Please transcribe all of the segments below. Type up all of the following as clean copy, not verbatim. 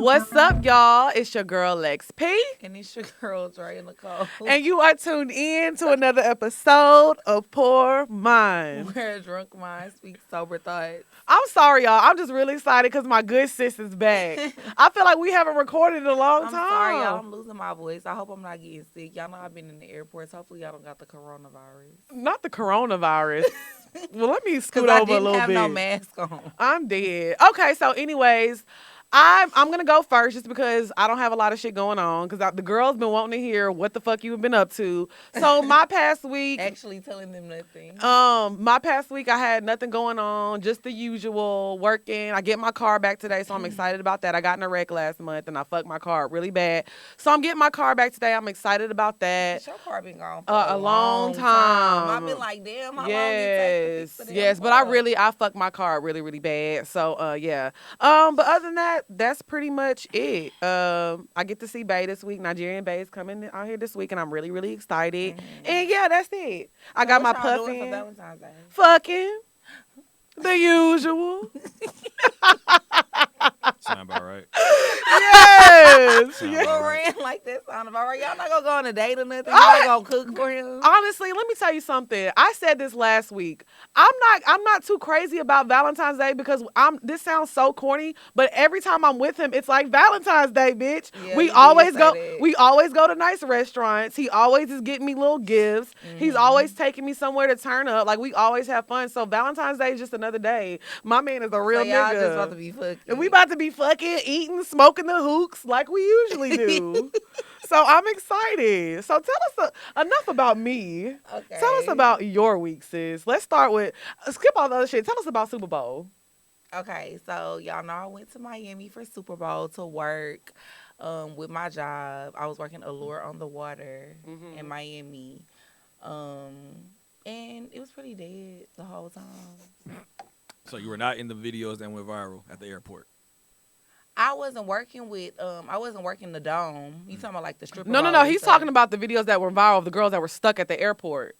What's up, y'all? It's your girl Lex P. And it's your girl, Dre Nicole. And you are tuned in to another episode of Poor Mind. Where a drunk mind speaks sober thoughts. I'm sorry, y'all. I'm just really excited because my good sis is back. I feel like we haven't recorded in a long time. I'm sorry, y'all. I'm losing my voice. I hope I'm not getting sick. Y'all know I've been in the airports. Hopefully, y'all don't got the coronavirus. Not the coronavirus. Well, let me scoot over a little bit. I didn't have no mask on. I'm dead. Okay, so anyways, I'm going to go first just because I don't have a lot of shit going on because the girls been wanting to hear what the fuck you've been up to. So my past week. Actually telling them nothing. My past week I had nothing going on, just the usual, working. I get my car back today, so I'm excited about that. I got in a wreck last month and I fucked my car up really bad. So I'm getting my car back today. I'm excited about that. Your car been gone for a long time. I've been like, damn, how long it takes to fix Yes, but I fucked my car up really, really bad. So yeah. But other than that, that's pretty much it. I get to see Bay this week. Nigerian Bay is coming out here this week, and I'm really, really excited. Mm-hmm. And yeah, that's it. I got my puffin. For Valentine's Day? Fucking the usual. Sound about right. Yes. Ran like that sound about right. Y'all not gonna go on a date or nothing. Y'all gonna cook for him. Honestly, let me tell you something. I said this last week. I'm not too crazy about Valentine's Day because this sounds so corny, but every time I'm with him, it's like Valentine's Day, bitch. Yeah, we always go to nice restaurants. He always is getting me little gifts. Mm-hmm. He's always taking me somewhere to turn up. Like, we always have fun. So Valentine's Day is just another day. My man is a real nigga. Y'all just about to be fucking. And we about to be fucking, eating, smoking the hooks like we usually do. So I'm excited. So tell us enough about me. Okay. Tell us about your week, sis. Let's start with, skip all the other shit. Tell us about Super Bowl. Okay, so y'all know I went to Miami for Super Bowl to work with my job. I was working Allure on the Water in Miami. And it was pretty dead the whole time. So you were not in the videos that went viral at the airport? I wasn't working the Dome. You talking about like the stripper? No. He's talking about the videos that were viral of the girls that were stuck at the airport.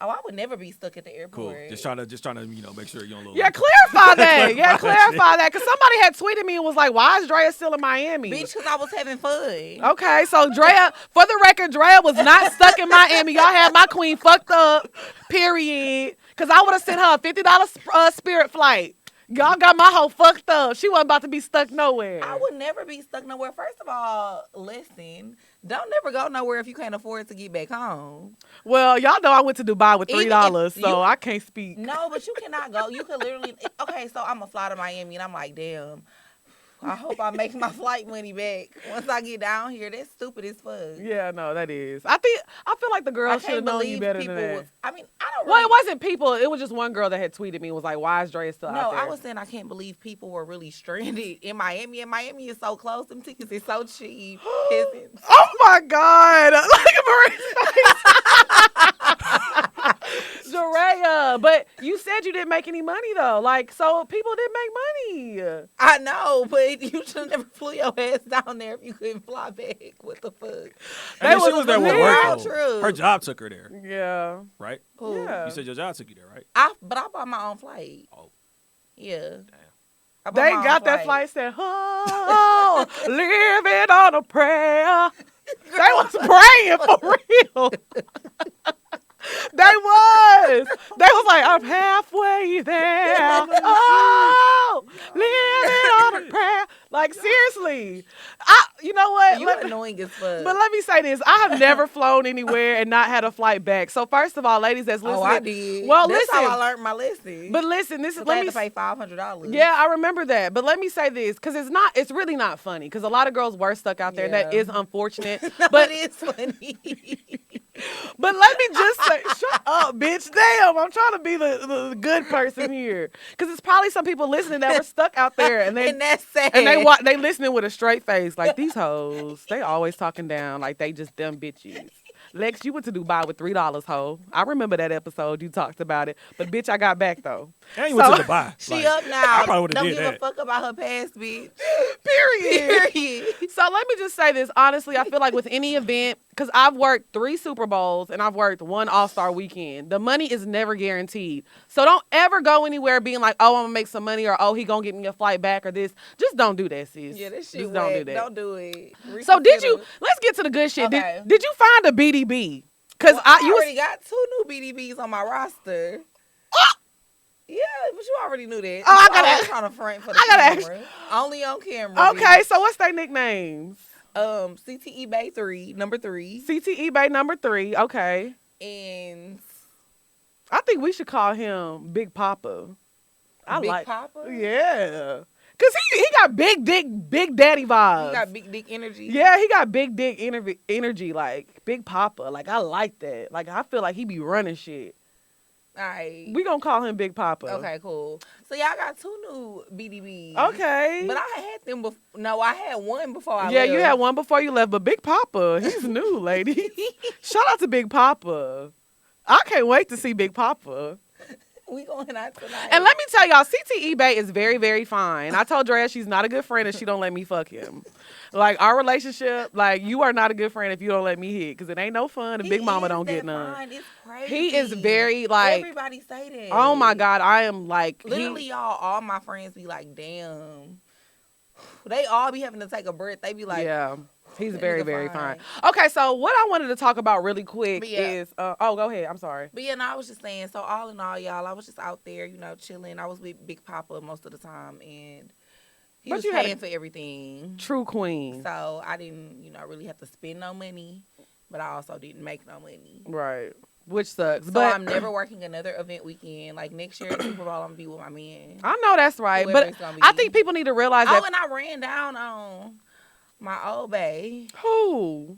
Oh, I would never be stuck at the airport. Cool. Just trying to make sure you don't lose. Yeah, clarify that. Clarify that. Because somebody had tweeted me and was like, why is Drea still in Miami? Bitch, because I was having fun. Okay, so Drea, for the record, Drea was not stuck in Miami. Y'all had my queen fucked up, period. Because I would have sent her a $50 Spirit flight. Y'all got my hoe fucked up. She wasn't about to be stuck nowhere. I would never be stuck nowhere. First of all, listen, don't never go nowhere if you can't afford to get back home. Well, y'all know I went to Dubai with $3, so I can't speak. No, but you cannot go. You could literally, okay, so I'm going to fly to Miami, and I'm like, damn, I hope I make my flight money back once I get down here. That's stupid as fuck. Yeah, no, that is. I feel like the girl should have known you better than that. I don't Well, it wasn't people. It was just one girl that had tweeted me and was like, why is Drea still out there? No, I was saying I can't believe people were really stranded in Miami. And Miami is so close. Them tickets is so cheap. Oh, my God. Look at Maria. Drea, but you said you didn't make any money, though. Like, so people didn't make money. I know, but you should have never flew your ass down there if you couldn't fly back. What the fuck? I mean, she was there with work, though. Her job took her there. Yeah. Right? Yeah. You said your job took you there, right? But I bought my own flight. Oh. Yeah. Damn. They got that flight said, oh, living on a prayer. They was praying for real. They was like, I'm halfway there. Oh, living on a prayer. Like, seriously. You know what? You annoying as fuck. But let me say this. I have never flown anywhere and not had a flight back. So first of all, ladies that's listening. Oh, I did. Well, that's listen. how I learned my lesson. But listen, this is, I had to pay $500. Yeah, I remember that. But let me say this, because it's really not funny. Because a lot of girls were stuck out there, and that is unfortunate. No, but it is funny. But let me just say, shut up, bitch. Damn, I'm trying to be the good person here. Because it's probably some people listening that were stuck out there. And that's sad. And they listening with a straight face. Like, these hoes, they always talking down like they just dumb bitches. Lex, you went to Dubai with $3, ho. I remember that episode. You talked about it. But, bitch, I got back, though. And you went to Dubai. She up now. I probably would have did that. Don't give a fuck about her past, bitch. Period. So let me just say this. Honestly, I feel like with any event, because I've worked 3 Super Bowls and I've worked 1 All-Star weekend. The money is never guaranteed. So don't ever go anywhere being like, oh, I'm going to make some money or, oh, he going to get me a flight back or this. Just don't do that, sis. Yeah, this shit Just whack. don't do that. Don't do it. So let's get to the good shit. Okay. Did you find a BDB? Because I already got 2 new BDBs on my roster. Yeah, but you already knew that. Oh, I was trying to front for the camera. Only on camera. Okay, bitch. so what's their nicknames? CTE Bay 3, number 3. CTE Bay number 3, okay. And I think we should call him Big Papa. Big Papa? Yeah. Because he got big dick, big daddy vibes. He got big dick energy. Yeah, he got big dick energy, like Big Papa. Like, I like that. Like, I feel like he be running shit. All right. We gonna call him Big Papa. Okay, cool. So y'all got 2 new BDBs. Okay. But I had them before. No, I had one before I left. Yeah, you had one before you left, but Big Papa, he's new, lady. Shout out to Big Papa. I can't wait to see Big Papa. We going out tonight. And let me tell y'all, CTE Bay is very, very fine. I told Drea she's not a good friend if she don't let me fuck him. Like, our relationship, like, you are not a good friend if you don't let me hit, because it ain't no fun if Big Mama don't get none. Fine. It's crazy. He is very, like... Everybody say that. Oh, my God. I am, like... Literally, y'all, all my friends be like, damn. They all be having to take a breath. They be like... Yeah. He's very, very fine. Okay, so what I wanted to talk about really quick is... go ahead. I'm sorry. But yeah, no, I was just saying, so all in all, y'all, I was just out there, you know, chilling. I was with Big Papa most of the time, and he was paying for everything. True queen. So I didn't, you know, really have to spend no money, but I also didn't make no money. Right. Which sucks. So but I'm never working another event weekend. Like, next year at Super Bowl, I'm going to be with my man. I know that's right. But I think people need to realize that... Oh, and I ran down on... my old bae. Who?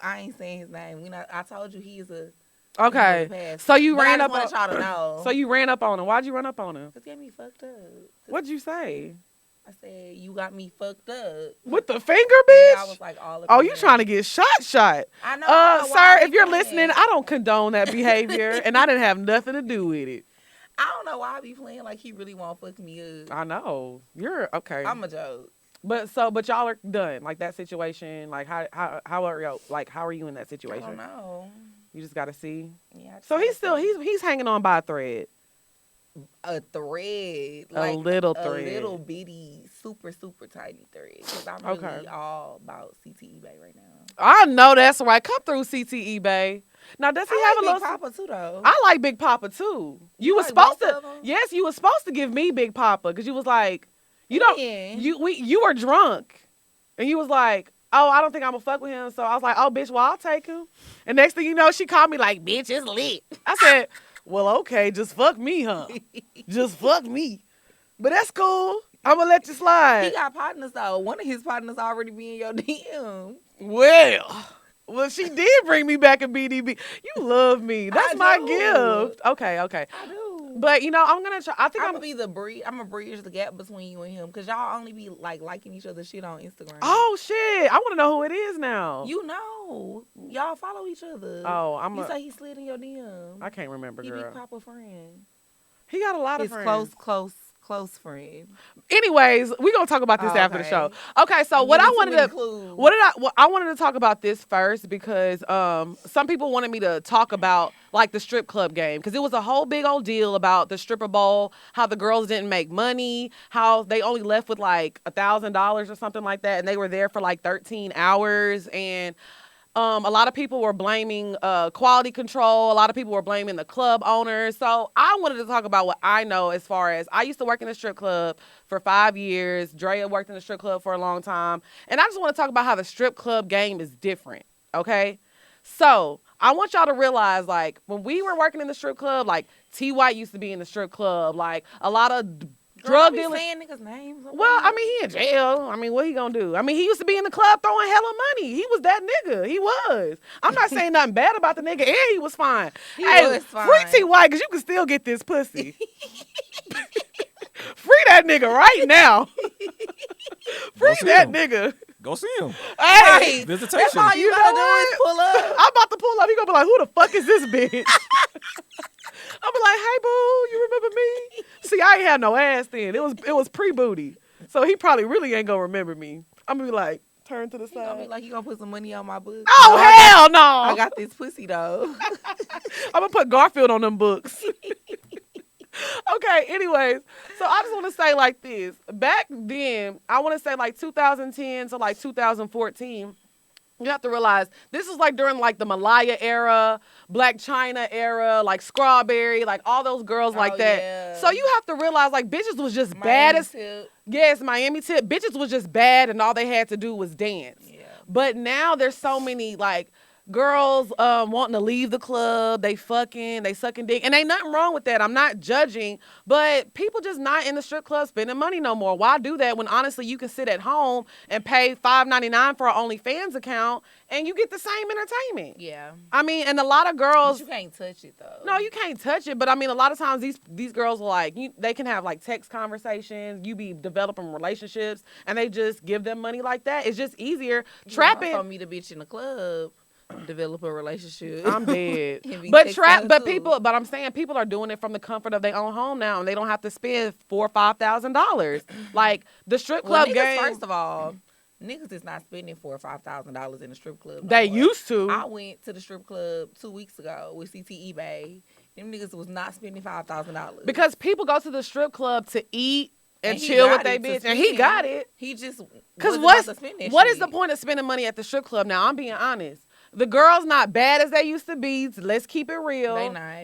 I ain't saying his name. I told you he's a... Okay. So you ran up on... y'all to know. So you ran up on him. Why'd you run up on him? Because he got me fucked up. What'd you say? I said, you got me fucked up. With the finger, bitch? Yeah, I was like all up. Oh, you trying to get shot? I know. Sir, if you're listening, I don't condone that behavior, and I didn't have nothing to do with it. I don't know why I be playing like he really won't fuck me up. I know. You're okay. I'm a joke. But y'all are done. Like, that situation, like, how are y'all, like, how are you in that situation? I don't know. You just got to see. Yeah. So he's hanging on by a thread. A thread. Like a little thread. A little bitty, super, super tiny thread. Because I'm really all about CTE Bay right now. I know that's right. Come through CTE Bay. Now, does he have a little... Big Papa, too, though. I like Big Papa, too. You was supposed to... Yes, you was supposed to give me Big Papa, because you was like... You don't... You were drunk. And you was like... Oh, I don't think I'm gonna fuck with him. So I was like, oh, bitch, well, I'll take him. And next thing you know, she called me like, bitch, it's lit. I said, well, okay, just fuck me, huh? Just fuck me. But that's cool. I'm gonna let you slide. He got partners, though. One of his partners already be in your DM. Well, she did bring me back a BDB. You love me. That's my gift. Okay. I do. But, you know, I'm going to try. I think I'm going to be I'm going to bridge the gap between you and him. Because y'all only be, like, liking each other's shit on Instagram. Oh, shit. I want to know who it is now. You know. Y'all follow each other. Oh, You say he slid in your DM. I can't remember, girl. He Big Papa friend. He got a lot of friends. Close friend. Anyways, we're going to talk about this after the show. Okay, so what I wanted to talk about this first because some people wanted me to talk about like the strip club game because it was a whole big old deal about the stripper bowl, how the girls didn't make money, how they only left with like $1,000 or something like that, and they were there for like 13 hours and a lot of people were blaming quality control. A lot of people were blaming the club owners. So I wanted to talk about what I know as far as I used to work in a strip club for 5 years. Drea worked in a strip club for a long time. And I just want to talk about how the strip club game is different, okay? So I want y'all to realize, like, when we were working in the strip club, like, T. White used to be in the strip club. Like, a lot of... drug dealing. Saying niggas' names. Well, I mean, he in jail. I mean, what he gonna do? I mean, he used to be in the club throwing hella money. He was that nigga. He was. I'm not saying nothing bad about the nigga, and he was fine. He was fine. Free T. White, because you can still get this pussy. Free that nigga right now. Free that nigga. Go see him. Hey, visitation. That's all you gotta do is pull up. I'm about to pull up. He gonna be like, who the fuck is this bitch? I'll be like, hey, boo, you remember me? See, I ain't had no ass then. It was pre-booty. So he probably really ain't gonna remember me. I'm gonna be like, Turn to the He gonna be side. like, you gonna put some money on my book? Oh, No, hell no. I got this pussy, though. I'm going to put Garfield on them books. Okay, anyways. So I just want to say like this. Back then, I want to say like 2010 to like 2014, you have to realize this is like during like the Malaya era, Black China era, like Strawberry, like all those girls like that. Yeah. So you have to realize like bitches was just Miami bad as Tip. yes, Miami Tip. Bitches was just bad and all they had to do was dance. Yeah. But now there's so many like girls wanting to leave the club, they sucking dick. And ain't nothing wrong with that. I'm not judging, but people just not in the strip club spending money no more. Why do that when honestly you can sit at home and pay $5.99 for an OnlyFans account and you get the same entertainment? Yeah. I mean, and a lot of girls But you can't touch it, though. no, you can't touch it, but I mean, a lot of times these girls are like, they can have like text conversations, you be developing relationships, and they just give them money like that. It's just easier. Trapping. For me to bitch in the club, develop a relationship. I'm dead. But I'm saying people are doing it from the comfort of their own home now, and they don't have to spend $4,000 or $5,000. Like the strip club game. First of all, niggas is not spending $4,000 or $5,000 in the strip club. No They more. used to. I went to the strip club 2 weeks ago with CT eBay. Them niggas was not spending $5,000 because people go to the strip club to eat and he chill with got their it to bitch, and spend. he got it. He just Because what what is the point of spending money at the strip club now? I'm being honest. The girls not bad as they used to be. So let's keep it real.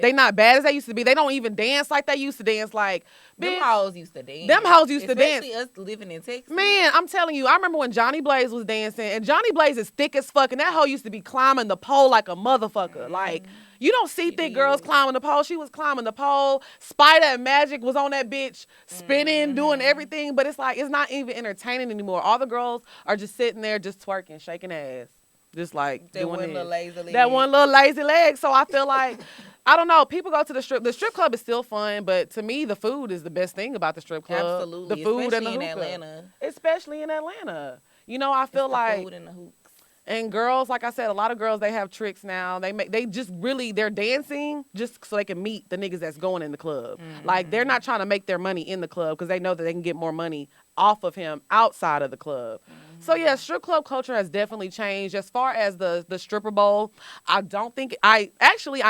They not bad as they used to be. They don't even dance like they used to dance. Like, bitch, them hoes used to dance. Them hoes used to dance. Especially us living in Texas. Man, I'm telling you, I remember when Johnny Blaze was dancing, and Johnny Blaze is thick as fuck, and that hoe used to be climbing the pole like a motherfucker. Like, you don't see thick girls climbing the pole. She was climbing the pole. Spider and Magic was on that bitch, spinning, doing everything, but it's like, it's not even entertaining anymore. All the girls are just sitting there, just twerking, shaking ass. Just like that doing one little lazy leg. That one little lazy leg. So I feel like, I don't know, people go to the strip. The strip club is still fun, but to me, the food is the best thing about the strip club. Absolutely. The food especially and the in hookah. Atlanta. Especially in Atlanta. You know, I feel like the food and the hooks. And girls, like I said, a lot of girls, they have tricks now. They just really, they're dancing just so they can meet the niggas that's going in the club. Like, they're not trying to make their money in the club because they know that they can get more money off of him outside of the club. So yeah, strip club culture has definitely changed. As far as the stripper bowl, I don't think I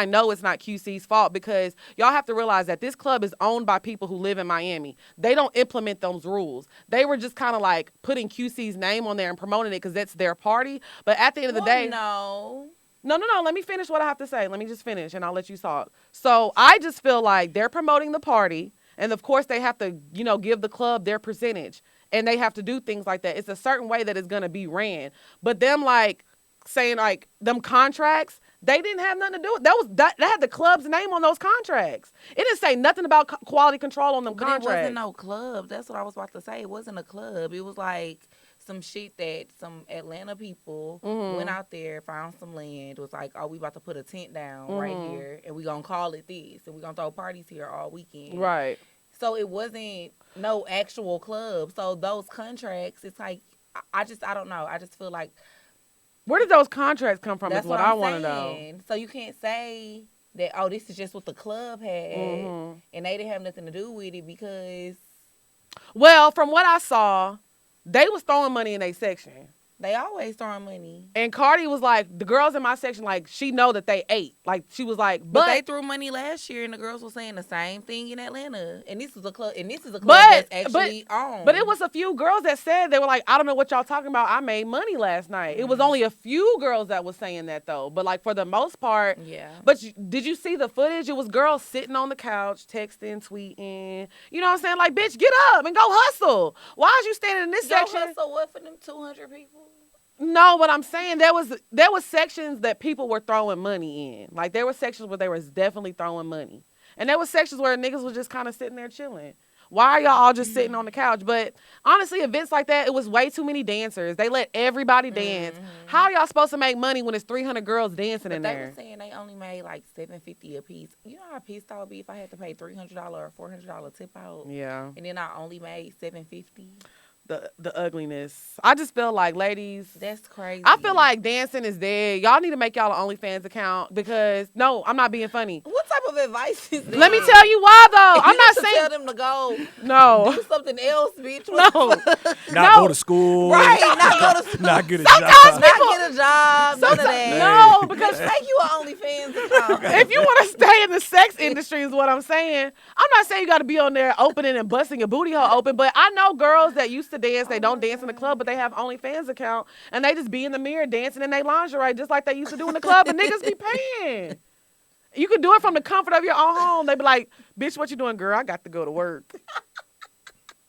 know it's not QC's fault because y'all have to realize that this club is owned by people who live in Miami. They don't implement those rules. They were just kind of like putting QC's name on there and promoting it because that's their party. But at the end of the day, no. Let me finish what I have to say. Let me just finish and I'll let you talk. So I just feel like they're promoting the party. And of course they have to, give the club their percentage. And they have to do things like that. It's a certain way that it's going to be ran. But them like saying like them contracts, they didn't have nothing to do with that had the club's name on those contracts. It didn't say nothing about quality control on them contracts. It wasn't no club. That's what I was about to say. It wasn't a club. It was like some shit that some Atlanta people went out there, found some land, was like, oh, we about to put a tent down right here, and we gonna call it this, and we gonna throw parties here all weekend. Right. So it wasn't no actual club. So those contracts, it's like, I don't know. I just feel like. Where did those contracts come from is what I want to know. So you can't say that, oh, this is just what the club had, and they didn't have nothing to do with it because. Well, from what I saw, they was throwing money in their section. They always throwing money. And Cardi was like, the girls in my section, like, she know that they ate. Like, she was like, but they threw money last year, and the girls were saying the same thing in Atlanta. And this is a club, that's actually on. But it was a few girls that said, they were like, I don't know what y'all talking about. I made money last night. It was only a few girls that was saying that, though. But, like, for the most part. Yeah. But did you see the footage? It was girls sitting on the couch, texting, tweeting. You know what I'm saying? Like, bitch, get up and go hustle. Why is you standing in this section? Go hustle what for them 200 people? No, what I'm saying, there was sections that people were throwing money in. Like, there were sections where they was definitely throwing money. And there was sections where niggas was just kind of sitting there chilling. Why are y'all all just sitting on the couch? But honestly, events like that, it was way too many dancers. They let everybody dance. How are y'all supposed to make money when it's 300 girls dancing in there? They were saying they only made like $750 a piece. You know how pissed I would be if I had to pay $300 or $400 tip out? Yeah. And then I only made $750. The ugliness. I just feel like, ladies. That's crazy. I feel like dancing is dead. Y'all need to make y'all an OnlyFans account because, no, I'm not being funny. What type of advice is that? Let me tell you why, though. I'm not saying, to go do something else, bitch. No. Not go to school. Right, not go to school. Not get a Not job. get a job. None of that. No, because make you an OnlyFans account. if you want to stay in the sex industry is what I'm saying. I'm not saying you got to be on there opening and busting your booty hole open, but I know girls that used to dance. They don't dance in the club, but they have OnlyFans account, and they just be in the mirror dancing in their lingerie just like they used to do in the club, and niggas be paying. You can do it from the comfort of your own home. They be like, bitch, what you doing, girl? I got to go to work.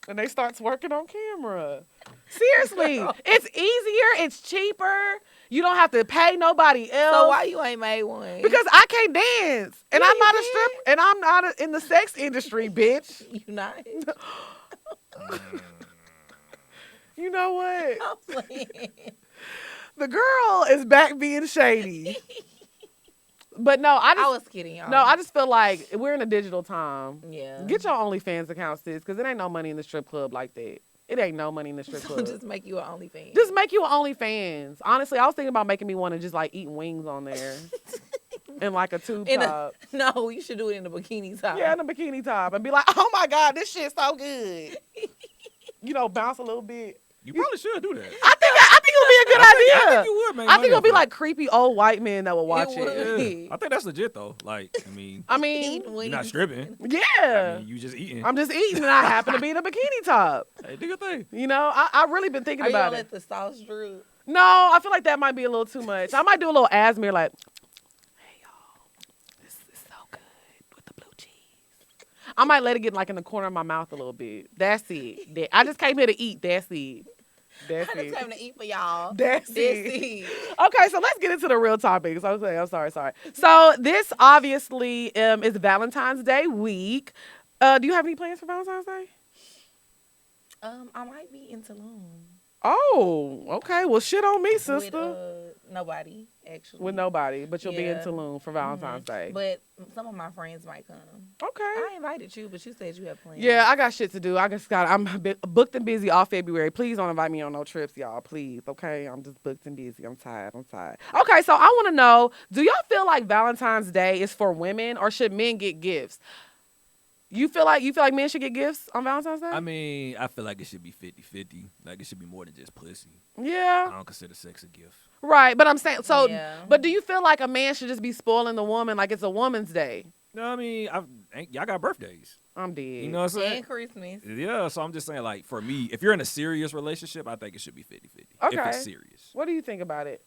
And they start twerking on camera. Seriously, it's easier, it's cheaper. You don't have to pay nobody else. So why you ain't made one? Because I can't dance, and I'm not a stripper, and I'm not in the sex industry, bitch. You not? You know what? I'm playing. The girl is back being shady. But no, I was kidding, y'all. No, I just feel like we're in a digital time. Yeah. Get your OnlyFans account, sis, because it ain't no money in the strip club like that. It ain't no money in the strip club. Just make you an OnlyFans. Just make you an OnlyFans. Honestly, I was thinking about making me one and just like eating wings on there. In like a tube top. No, you should do it in a bikini top. Yeah, in a bikini top. And be like, oh my God, this shit's so good. Bounce a little bit. You probably should do that. I think it would be a good idea. I think you would make I think money it'll be off like creepy old white men that will watch it. Yeah. I think that's legit though. Like, I mean, you're not stripping. Yeah. You just eating. I'm just eating and I happen to be in a bikini top. Hey, do your thing. I really been thinking about it. Are you gonna let the sauce droop? No, I feel like that might be a little too much. I might do a little Asmir like, hey y'all, this is so good with the blue cheese. I might let it get like in the corner of my mouth a little bit. That's it. I just came here to eat. That's it. I just came to eat for y'all. That's it. Okay, so let's get into the real topics. I'm sorry. So this obviously is Valentine's Day week. Do you have any plans for Valentine's Day? I might be in Tulum. Oh, okay. Well, shit on me, sister. With nobody, actually. With nobody, but you'll be in Tulum for Valentine's Day. But some of my friends might come. Okay. I invited you, but you said you have plans. Yeah, I got shit to do. I'm booked and busy all February. Please don't invite me on no trips, y'all. Please, okay? I'm just booked and busy. I'm tired. Okay, so I want to know, do y'all feel like Valentine's Day is for women or should men get gifts? You feel like men should get gifts on Valentine's Day? I mean, I feel like it should be 50-50. Like, it should be more than just pussy. Yeah. I don't consider sex a gift. Right, but I'm saying, but do you feel like a man should just be spoiling the woman like it's a woman's day? No, I mean, y'all got birthdays. I'm dead. You know what I'm saying? And Christmas. Yeah, so I'm just saying, like, for me, if you're in a serious relationship, I think it should be 50-50. Okay. If it's serious. What do you think about it?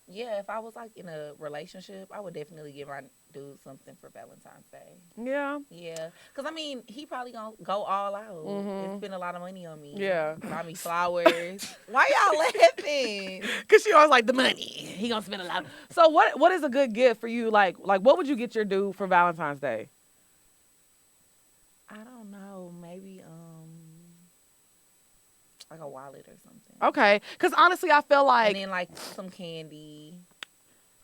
Yeah, if I was like in a relationship, I would definitely give my dude something for Valentine's Day. Yeah. Yeah. Because, I mean, he probably going to go all out and spend a lot of money on me. Yeah. Buy me flowers. Why y'all laughing? Because she always like the money. He going to spend a lot. So what is a good gift for you? Like what would you get your dude for Valentine's Day? I don't know. Maybe, like a wallet or something. Okay. Because honestly, I feel like. And then like some candy.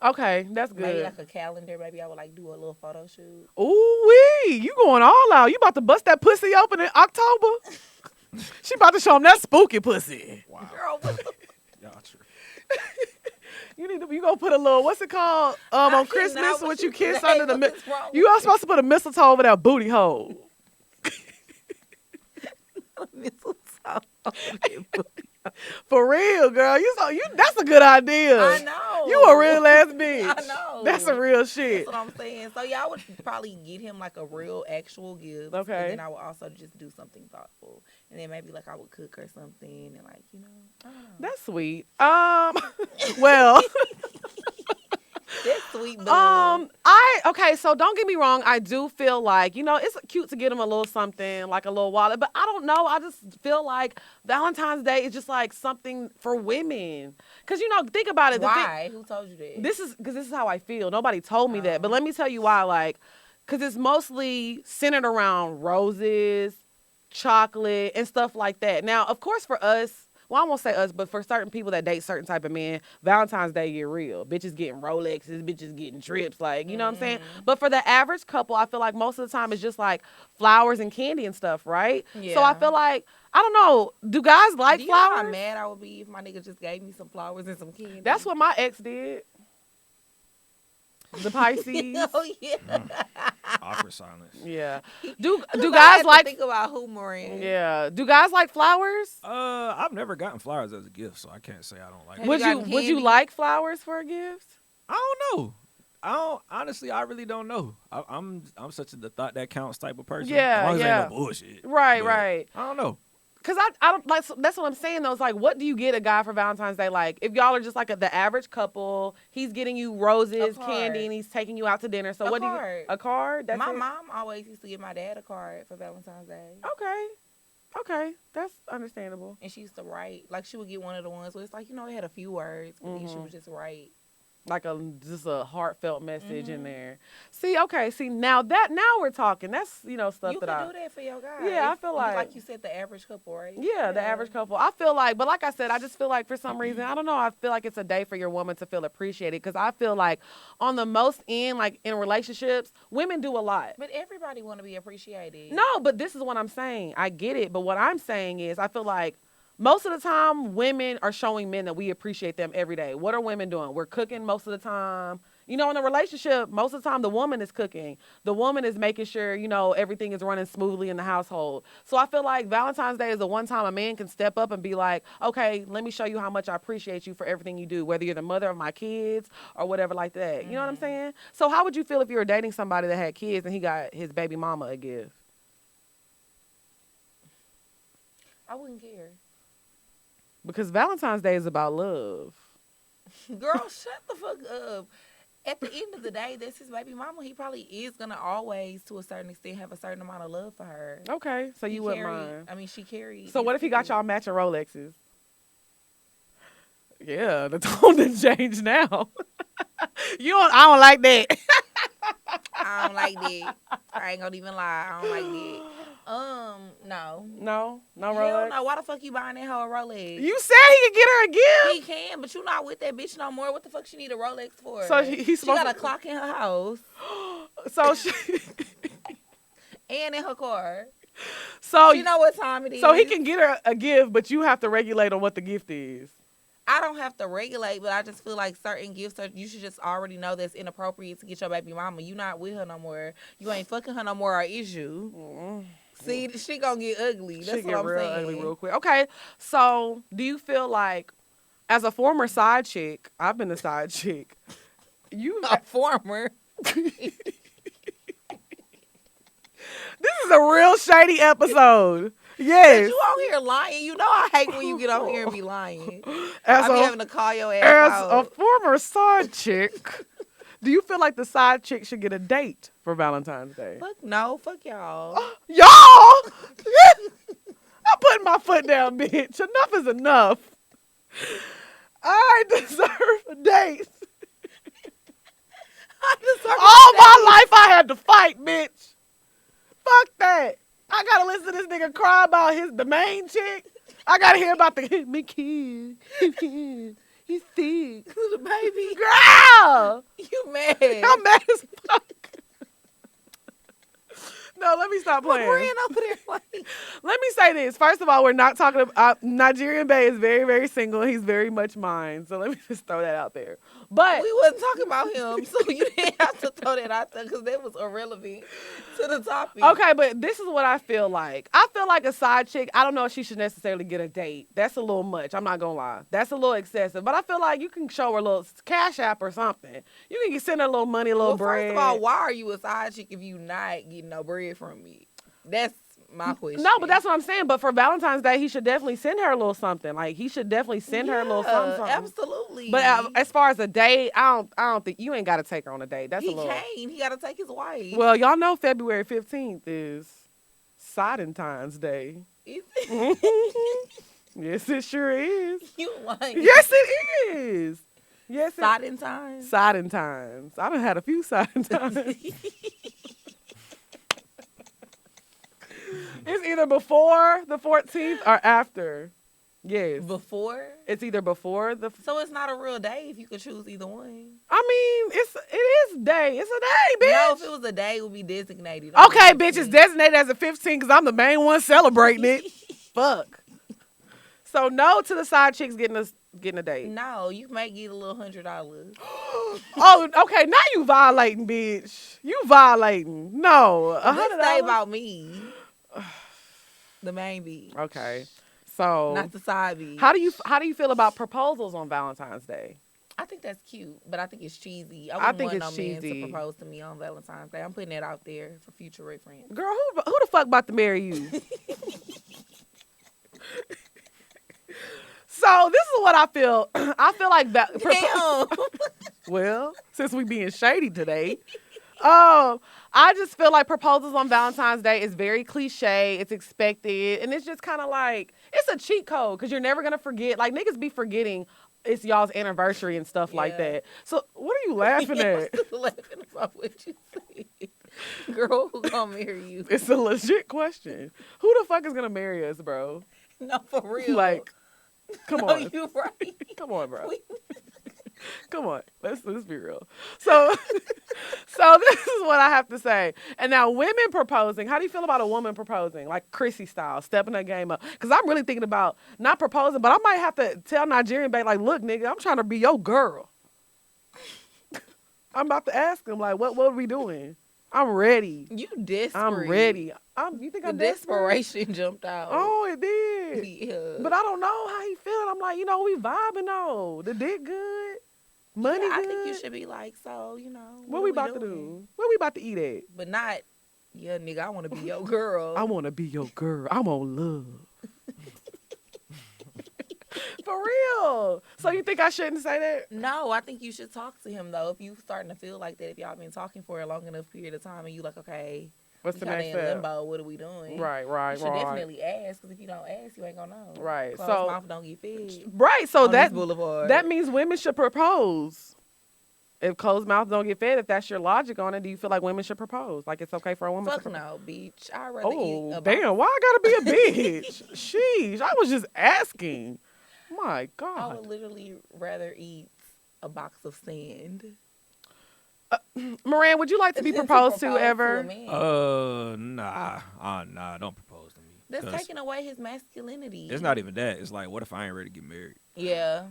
Okay, that's good. Maybe like a calendar. Maybe I would like do a little photo shoot. Ooh-wee. You going all out. You about to bust that pussy open in October? She about to show him that spooky pussy. Wow. Girl, what the Y'all true. You gonna put a little, what's it called? On Christmas, what you you kiss say, under the what's wrong you are supposed to put a mistletoe over that booty hole. mistletoe. For real, girl. That's a good idea. I know. You a real ass bitch. I know. That's some real shit. That's what I'm saying. So yeah, I would probably get him like a real actual gift. Okay. And then I would also just do something thoughtful. And then maybe like I would cook or something and like, I don't know. That's sweet. Well. That's sweet, though. Okay, so don't get me wrong. I do feel like, it's cute to get him a little something, like a little wallet. But I don't know. I just feel like Valentine's Day is just like something for women. Because, think about it. Why? Who told you that? This is how I feel. Nobody told me that. But let me tell you why. Because it's mostly centered around roses, chocolate, and stuff like that. Now, of course, for us, well, I won't say us, but for certain people that date certain type of men, Valentine's Day get real. Bitches getting Rolexes, bitches getting trips, what I'm saying? But for the average couple, I feel like most of the time it's just like flowers and candy and stuff, right? Yeah. So I feel like, I don't know, do guys like do you flowers? know how mad I would be if my nigga just gave me some flowers and some candy? That's what my ex did. The Pisces. Oh yeah. Awkward silence. Yeah. Do I guys had to like? think about humoring. Yeah. Do guys like flowers? I've never gotten flowers as a gift, so I can't say I don't like Have it. Would you like flowers for a gift? I don't know. Honestly, I really don't know. I'm such a the thought that counts type of person. Yeah, as long as it yeah. ain't no bullshit. Right, But right. I don't know. Cause I don't like, that's what I'm saying though. It's like, what do you get a guy for Valentine's Day? Like, if y'all are just like the average couple, he's getting you roses, candy, and he's taking you out to dinner. So what do you? A card? That's my it? mom always used to give my dad a card for Valentine's Day. Okay, that's understandable. And she used to write, like she would get one of the ones where it's like, it had a few words, but then she would just write. Like just a heartfelt message in there. See, now we're talking. That's stuff you that can do that for your guy. Yeah, I feel like you said, the average couple, right? Yeah, the average couple. I feel like, but like I said, I just feel like for some reason, I don't know, I feel like it's a day for your woman to feel appreciated because I feel like on the most end, like in relationships, women do a lot. But everybody want to be appreciated. No, but this is what I'm saying. I get it, but what I'm saying is I feel like most of the time, women are showing men that we appreciate them every day. What are women doing? We're cooking most of the time. In a relationship, most of the time, the woman is cooking. The woman is making sure, everything is running smoothly in the household. So I feel like Valentine's Day is the one time a man can step up and be like, okay, let me show you how much I appreciate you for everything you do, whether you're the mother of my kids or whatever like that. You know what I'm saying? So how would you feel if you were dating somebody that had kids and he got his baby mama a gift? I wouldn't care. Because Valentine's Day is about love. Girl, shut the fuck up. At the end of the day, that's his baby mama. He probably is going to always, to a certain extent, have a certain amount of love for her. Okay, so you wouldn't mind. She carried. So what if he got y'all matching Rolexes? Yeah, the tone didn't change now. I don't like that. I don't like that. I ain't gonna even lie. I don't like that. No. No Hell Rolex? no. Why the fuck you buying that hoe a Rolex? You said he could get her a gift. He can, but you not with that bitch no more. What the fuck she need a Rolex for? So she got a clock in her house. So and in her car. So you know what time it is. So he can get her a gift, but you have to regulate on what the gift is. I don't have to regulate, but I just feel like certain gifts you should just already know that's inappropriate to get your baby mama. You not with her no more. You ain't fucking her no more, or is you? Mm-hmm. See, she gonna get ugly. That's what I'm saying. Ugly real quick. Okay, so do you feel like, as a former side chick, I've been a side chick. A former. This is a real shady episode. Yes. You on here lying. You know I hate when you get on here and be lying. I be having to call your ass out. As a former side chick, do you feel like the side chick should get a date for Valentine's Day? Fuck no. Fuck y'all. Y'all! I'm putting my foot down, bitch. Enough is enough. I deserve a date. All my life I had to fight, bitch. Fuck that. I gotta listen to this nigga cry about the main chick. I gotta hear about my kid. He's sick. The baby. Girl! You mad. I'm mad as fuck. No, let me stop playing. Over there like... Let me say this. First of all, we're not talking about... Nigerian Bay is very, very single. He's very much mine. So let me just throw that out there. But we wasn't talking about him, so you didn't have to throw that out there because that was irrelevant to the topic. Okay, but this is what I feel like. I feel like a side chick, I don't know if she should necessarily get a date. That's a little much. I'm not going to lie. That's a little excessive. But I feel like you can show her a little cash app or something. You can send her a little money, a little bread. First of all, why are you a side chick if you not getting no bread from me? That's my question. No, but that's what I'm saying. But for Valentine's Day, he should definitely send her a little something. Like, he should definitely send her a little something. Absolutely. But as far as a date, I don't think you ain't got to take her on a date. That's a little. He can't. He got to take his wife. Well, y'all know February 15th is Valentine's Day. Is it? Yes, it sure is. You lying? Yes, it is. Yes, Valentine's. Valentine's. I done had a few Valentine's. It's either before the 14th or after. Yes. Before? It's either before the... So it's not a real day if you could choose either one. I mean, it is day. It's a day, bitch. No, if it was a day, it would be designated. Okay, bitch, it's designated as a 15 because I'm the main one celebrating it. Fuck. So no to the side chicks getting getting a date? No, you might get a little $100. Oh, okay. Now you violating, bitch. You violating. No, This day $100. about me. The main bitch. Okay. So Not the side bitch. how do you feel about proposals on Valentine's Day? I think that's cute, but I think it's cheesy. I I wouldn't think want it's no man cheesy. to propose to me on Valentine's Day. I'm putting that out there for future reference. Girl, who the fuck about to marry you? So this is what I feel. I feel like that. Damn. Well, since we being shady today, I just feel like proposals on Valentine's Day is very cliche. It's expected, and it's just kind of like it's a cheat code because you're never gonna forget. Like niggas be forgetting it's y'all's anniversary and stuff like Yeah. that. So what are you laughing at? I'm still laughing about what you said. Girl, who gonna marry you? It's a legit question. Who the fuck is gonna marry us, bro? No, for real. Like, come no, on, you right. come on, bro. Come on, let's be real. So, so this is what I have to say. And now, women proposing. How do you feel about a woman proposing, like Chrissy style, stepping her game up? Because I'm really thinking about not proposing, but I might have to tell Nigerian babe, like, look, nigga, I'm trying to be your girl. I'm about to ask him, like, what are we doing? I'm ready. You desperate. I'm ready. You think The I'm desperate? desperation jumped out. Oh, it did. Yeah. But I don't know how he feeling. I'm like, we vibing though. The dick good. Money I good. think you should be like, so, What we about to do? What we about to eat at? But not, yeah, nigga, I want to be your girl. I want to be your girl. I'm on love. For real. So you think I shouldn't say that? No, I think you should talk to him, though. If you starting to feel like that, if y'all been talking for a long enough period of time and you like, okay, What's we the kinda next in step? limbo, what are we doing? Right. You should definitely ask, because if you don't ask, you ain't gonna know. Right. Closed So mouth don't get fed. right. So on that this boulevard. that means women should propose. If closed mouths don't get fed, if that's your logic on it, do you feel like women should propose? Like it's okay for a woman to Fuck propose? no, bitch. I'd rather eat Oh, a damn. Why I gotta be a bitch? Sheesh. I was just asking. My I God. would literally rather eat a box of sand. Moran, would you like to be proposed to a ever? man. Nah, don't propose to me. That's 'Cause taking away his masculinity. it's not even that. It's like, what if I ain't ready to get married? Yeah.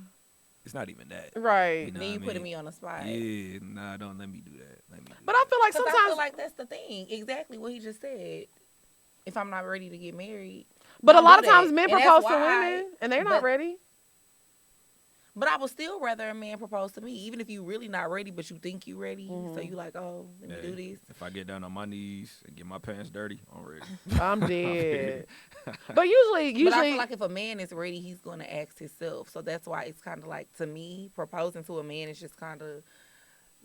It's not even that. Right. You know Then you what I putting mean? me on the spot. Yeah, nah, don't let me do that. But I feel like Because I sometimes. feel like that's the thing. Exactly what he just said. If I'm not ready to get married. But a don't lot do of times that. men And that's propose to why- women and they're not but- ready. But I would still rather a man propose to me, even if you really not ready, but you think you ready. Mm-hmm. So you like, oh, let me do this. If I get down on my knees and get my pants dirty, I'm ready. I'm dead. But usually, But I feel like if a man is ready, he's going to ask himself. So that's why it's kind of like, to me, proposing to a man is just kind of,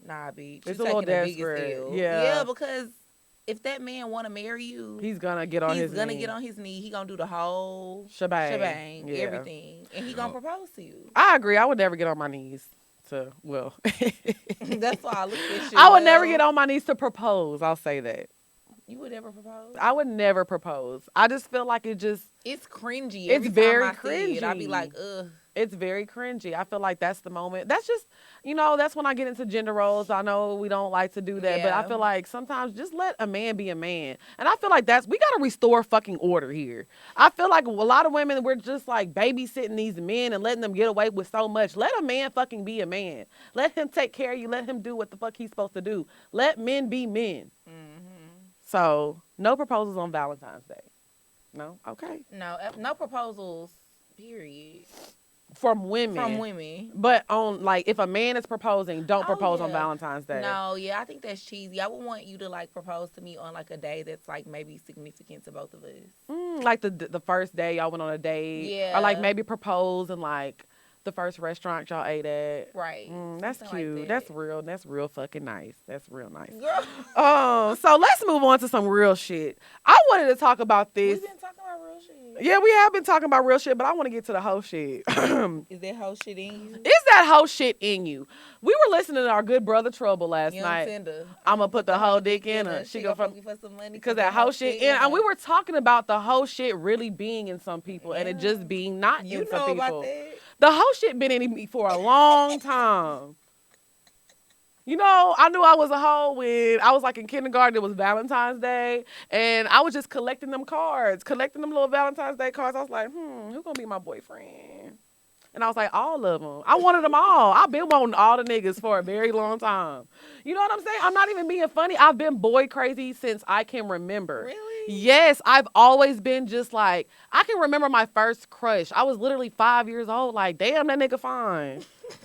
nah, bitch. It's you a little taking the biggest desperate. L. Yeah. Yeah, because if that man want to marry you, he's gonna get on he's his gonna knee. get on his knee. He gonna do the whole shebang. Yeah. everything, and he gonna propose to you. I agree. I would never get on my knees to That's why I look at you. I would never get on my knees to propose. I'll say that. You would never propose? I would never propose. I just feel like it's cringy. It's Every very time I see it, I'd be cringy. like, ugh. it's very cringy. I feel like that's the moment. That's just, that's when I get into gender roles. I know we don't like to do that, but I Yeah. feel like sometimes just let a man be a man. And I feel like we got to restore fucking order here. I feel like a lot of women, we're just like babysitting these men and letting them get away with so much. Let a man fucking be a man. Let him take care of you. Let him do what the fuck he's supposed to do. Let men be men. So no proposals on Valentine's Day. No? Okay. No proposals, period. From women. From women. But on, like, if a man is proposing, don't Oh, propose on yeah. Valentine's Day. No, yeah, I think that's cheesy. I would want you to, like, propose to me on, like, a day that's, like, maybe significant to both of us. Like the first day y'all went on a date. Yeah. Or, like, maybe propose in, like, the first restaurant y'all ate at. Right. That's Something like cute. that. That's real fucking nice. That's real nice. Girl, So let's move on to some real shit. I wanted to talk about this. we've been talking about real shit. Yeah, we have been talking about real shit, but I want to get to the whole shit. Is that whole shit in you? Is that whole shit in you? We were listening to our good brother Trouble last Young night. Tinder. I'm going to put the whole dick in her. She go gonna from fuck you for some money. because that whole shit in, and we were talking about the whole shit really being in some people and it just being not You in some know people. about that? The whole shit been in me for a long time. I knew I was a hoe when I was like in kindergarten. It was Valentine's Day, and I was just collecting them cards, collecting them little Valentine's Day cards. I was like, who gonna be my boyfriend? And I was like, all of them. I wanted them all. I've been wanting all the niggas for a very long time. You know what I'm saying? I'm not even being funny. I've been boy crazy since I can remember. Really? Yes, I've always been just like, I can remember my first crush. I was literally 5 years old. Like, damn, that nigga fine.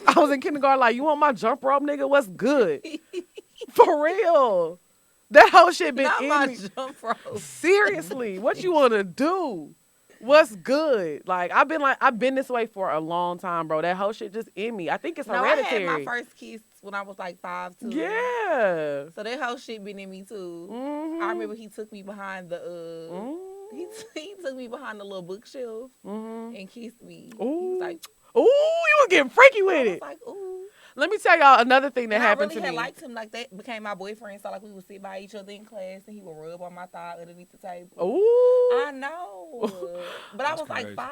I was in kindergarten like, you want my jump rope, nigga? What's good? For real. That whole shit been Not in my me. jump rope. Seriously, what you want to do? What's good? Like, I've been this way for a long time, bro. That whole shit just in me. I think it's No, I hereditary. had my first kiss when I was like 5 too. Yeah. So that whole shit been in me too. Mm-hmm. I remember he took me behind the he took me behind the little bookshelf and kissed me. Ooh. He was like, Ooh, you was getting freaky with I was it. like, ooh. Let me tell y'all another thing that And happened I really to had me. liked him like that. Became my boyfriend. So like we would sit by each other in class, and he would rub on my thigh underneath the table. Ooh. I know, but I That's was crazy. like 5.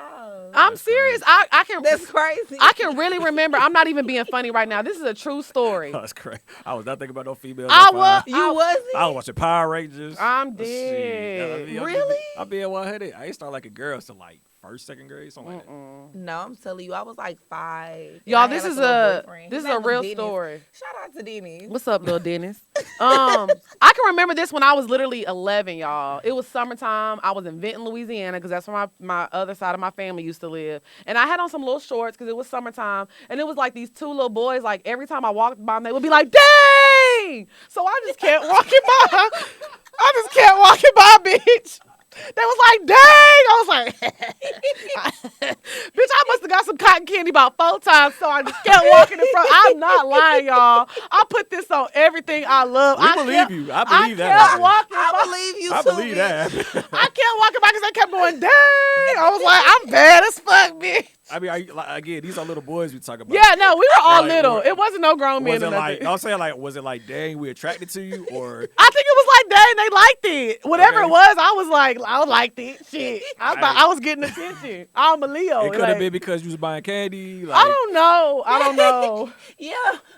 I'm That's serious. crazy. I can. That's crazy. I can really remember. I'm not even being funny right now. This is a true story. That's crazy. I was not thinking about no females. I at was. 5. You wasn't? I was watching Power Rangers. I'm Shit. dead. Really? I be at 100. I ain't start like a girl till like first, second grade, something like that. No, I'm telling you, I was like 5. Y'all, And I this had, is like, little a boyfriend. this His is a name was real Dennis. story. Shout out to Dennis. What's up, little Dennis? I can remember this when I was literally 11, y'all. It was summertime. I was in Vinton, Louisiana, because that's where my other side of my family used to live. And I had on some little shorts because it was summertime. And it was like these 2 little boys, like every time I walked by them, they would be like, dang! So I just kept walking by. I just kept walking by, bitch. They was like, dang! I was like, bitch, I must have got some cotton candy about 4 times, so I just kept walking in front. I'm not lying, y'all. I put this on everything I love. We believe you. I believe that. kept happened. walking I by. believe you I too, believe bitch. that. I kept walking by because they kept going, dang! I was like, I'm bad as fuck, bitch. I mean, again, these are little boys we talk about. Yeah, no, we were all Like, little. It wasn't no grown men Was or it nothing. like, I'm saying, like, was it like, dang, we attracted to you, or I think it was like that, and they liked it. Whatever Okay. it was, I liked it. Shit, I thought Right. I was getting attention. I'm a Leo. it could like, have been because you was buying candy? Like, I don't know. Yeah,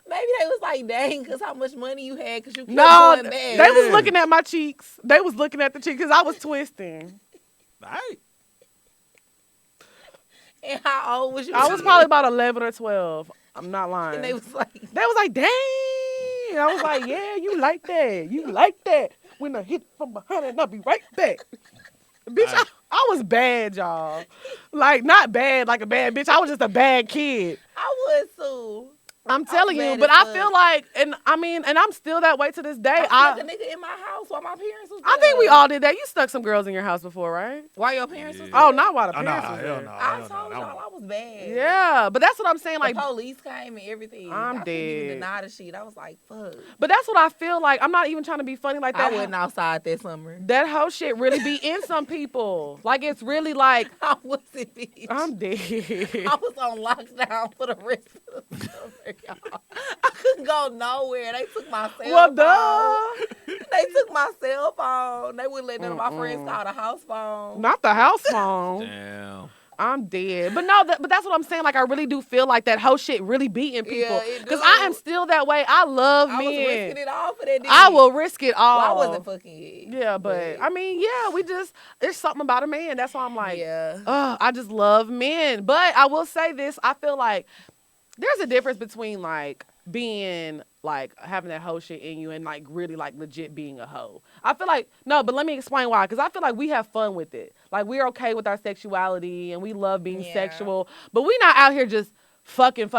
maybe they was like, dang, because how much money you had because you kept No, going back. they was Yeah. looking at my cheeks. They was looking at the cheeks because I was twisting. all right. And how old was you? I was probably about 11 or 12. I'm not lying. And they was like, dang. I was like, yeah, you like that. You like that. When I hit from behind and I'll be right back. Bitch, I was bad, y'all. Like, not bad like a bad bitch. I was just a bad kid. I would too. I'm telling you, bad but as I fuck. feel like, and I'm still that way to this day. I stuck a nigga in my house while my parents was there. I think we all did that. You stuck some girls in your house before, right? Why your parents was Yeah. there? Oh, not while the Oh, parents nah, was hell there. no. I hell told no, y'all I was bad. Yeah, but that's what I'm saying. The Like, police came and everything. I'm I couldn't even dead. deny the shit. I was like, fuck. but that's what I feel like. I'm not even trying to be funny like that. I wasn't outside that summer. That whole shit really be in some people. Like, it's really like, I wasn't, bitch. I'm dead. I was on lockdown for the rest of the summer, y'all. I couldn't go nowhere. They took my cell Well, phone. duh. They took my cell phone. They wouldn't let none of my friends call the house phone. Not the house phone. Damn. I'm dead. But no, but that's what I'm saying. Like, I really do feel like that whole shit really be in people. Yeah, it Because do. I am still that way. I love I was men. risking it all for that dick. I will risk it all. Well, I wasn't fucking yet. Yeah, but I mean, yeah, there's something about a man. That's why I'm like, yeah. I just love men. But I will say this, I feel like there's a difference between like being like having that hoe shit in you and like really like legit being a hoe. I feel like, no, but let me explain why. Because I feel like we have fun with it. Like, we're okay with our sexuality and we love being Yeah. sexual. But we not out here just fucking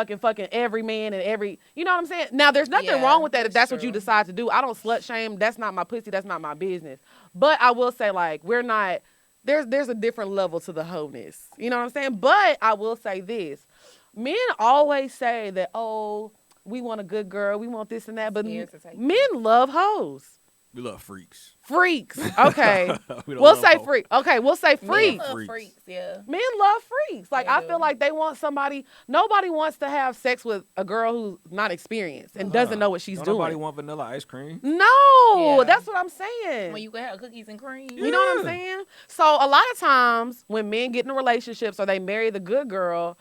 every man and every, you know what I'm saying? Now, there's nothing Yeah, wrong with that if that's that's what you true. decide to do. I don't slut shame. That's not my pussy. That's not my business. But I will say, like, we're not, there's a different level to the wholeness. You know what I'm saying? But I will say this. Men always say that, oh, we want a good girl, we want this and that, but Scared to take men love hoes. We love freaks. Freaks. Okay. We don't We'll love say hoes. freak. Okay, we'll say Men freaks. love Freaks. freaks, yeah. Men love freaks. Like, They I do. feel like they want somebody, nobody wants to have sex with a girl who's not experienced and doesn't know what she's Don't doing. Nobody want vanilla ice cream. No, Yeah. that's what I'm saying. When you can have cookies and cream. You know what I'm saying? So a lot of times when men get in relationships or they marry the good girl,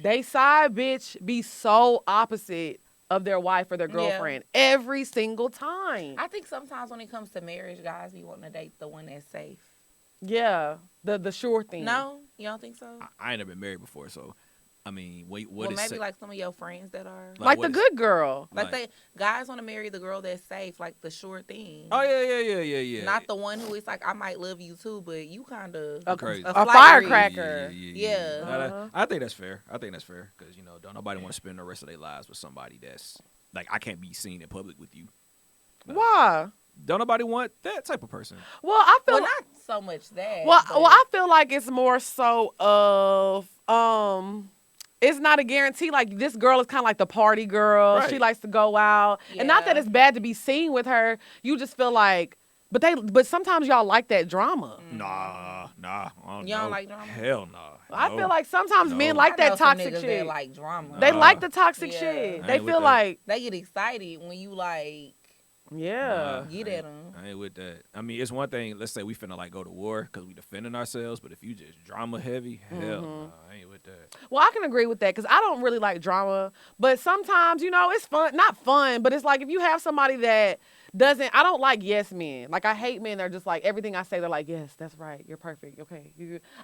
they side bitch be so opposite of their wife or their Yeah. girlfriend every single time. I think sometimes when it comes to marriage, guys be wanting to date the one that's safe. Yeah, the sure thing. No? You don't think so? I ain't never been married before, so I mean, wait, Well, what is maybe like some of your friends that are Like what the is- good girl. like they guys want to marry the girl that's safe, like the sure thing. Oh yeah. Not the one who is like, I might love you too, but you kind of Crazy. A flight firecracker. Yeah. No, I think that's fair. Because don't nobody want to spend the rest of their lives with somebody that's like I can't be seen in public with you. No. Why? Don't nobody want that type of person. Well, I feel Well, like, not so much that. well, but I feel like it's more so of it's not a guarantee. Like this girl is kind of like the party girl. Right. She likes to go out, and not that Yeah. it's bad to be seen with her. You just feel like, but sometimes y'all like that drama. Nah. I don't You don't know. like drama? Hell no. I No. feel like sometimes No. men I like know that some toxic niggas shit. that like drama. They Nah. like the toxic Yeah. shit. I They ain't with feel that. like, They get excited when you like yeah. get at them. I ain't with that. I mean, it's one thing. Let's say we finna like go to war because we defending ourselves. But if you just drama heavy, hell, nah, I ain't with that. Well, I can agree with that because I don't really like drama. But sometimes, it's fun. Not fun, but it's like if you have somebody that doesn't, I don't like yes men. Like I hate men that are just like, everything I say, they're like, yes, that's right. You're perfect. Okay.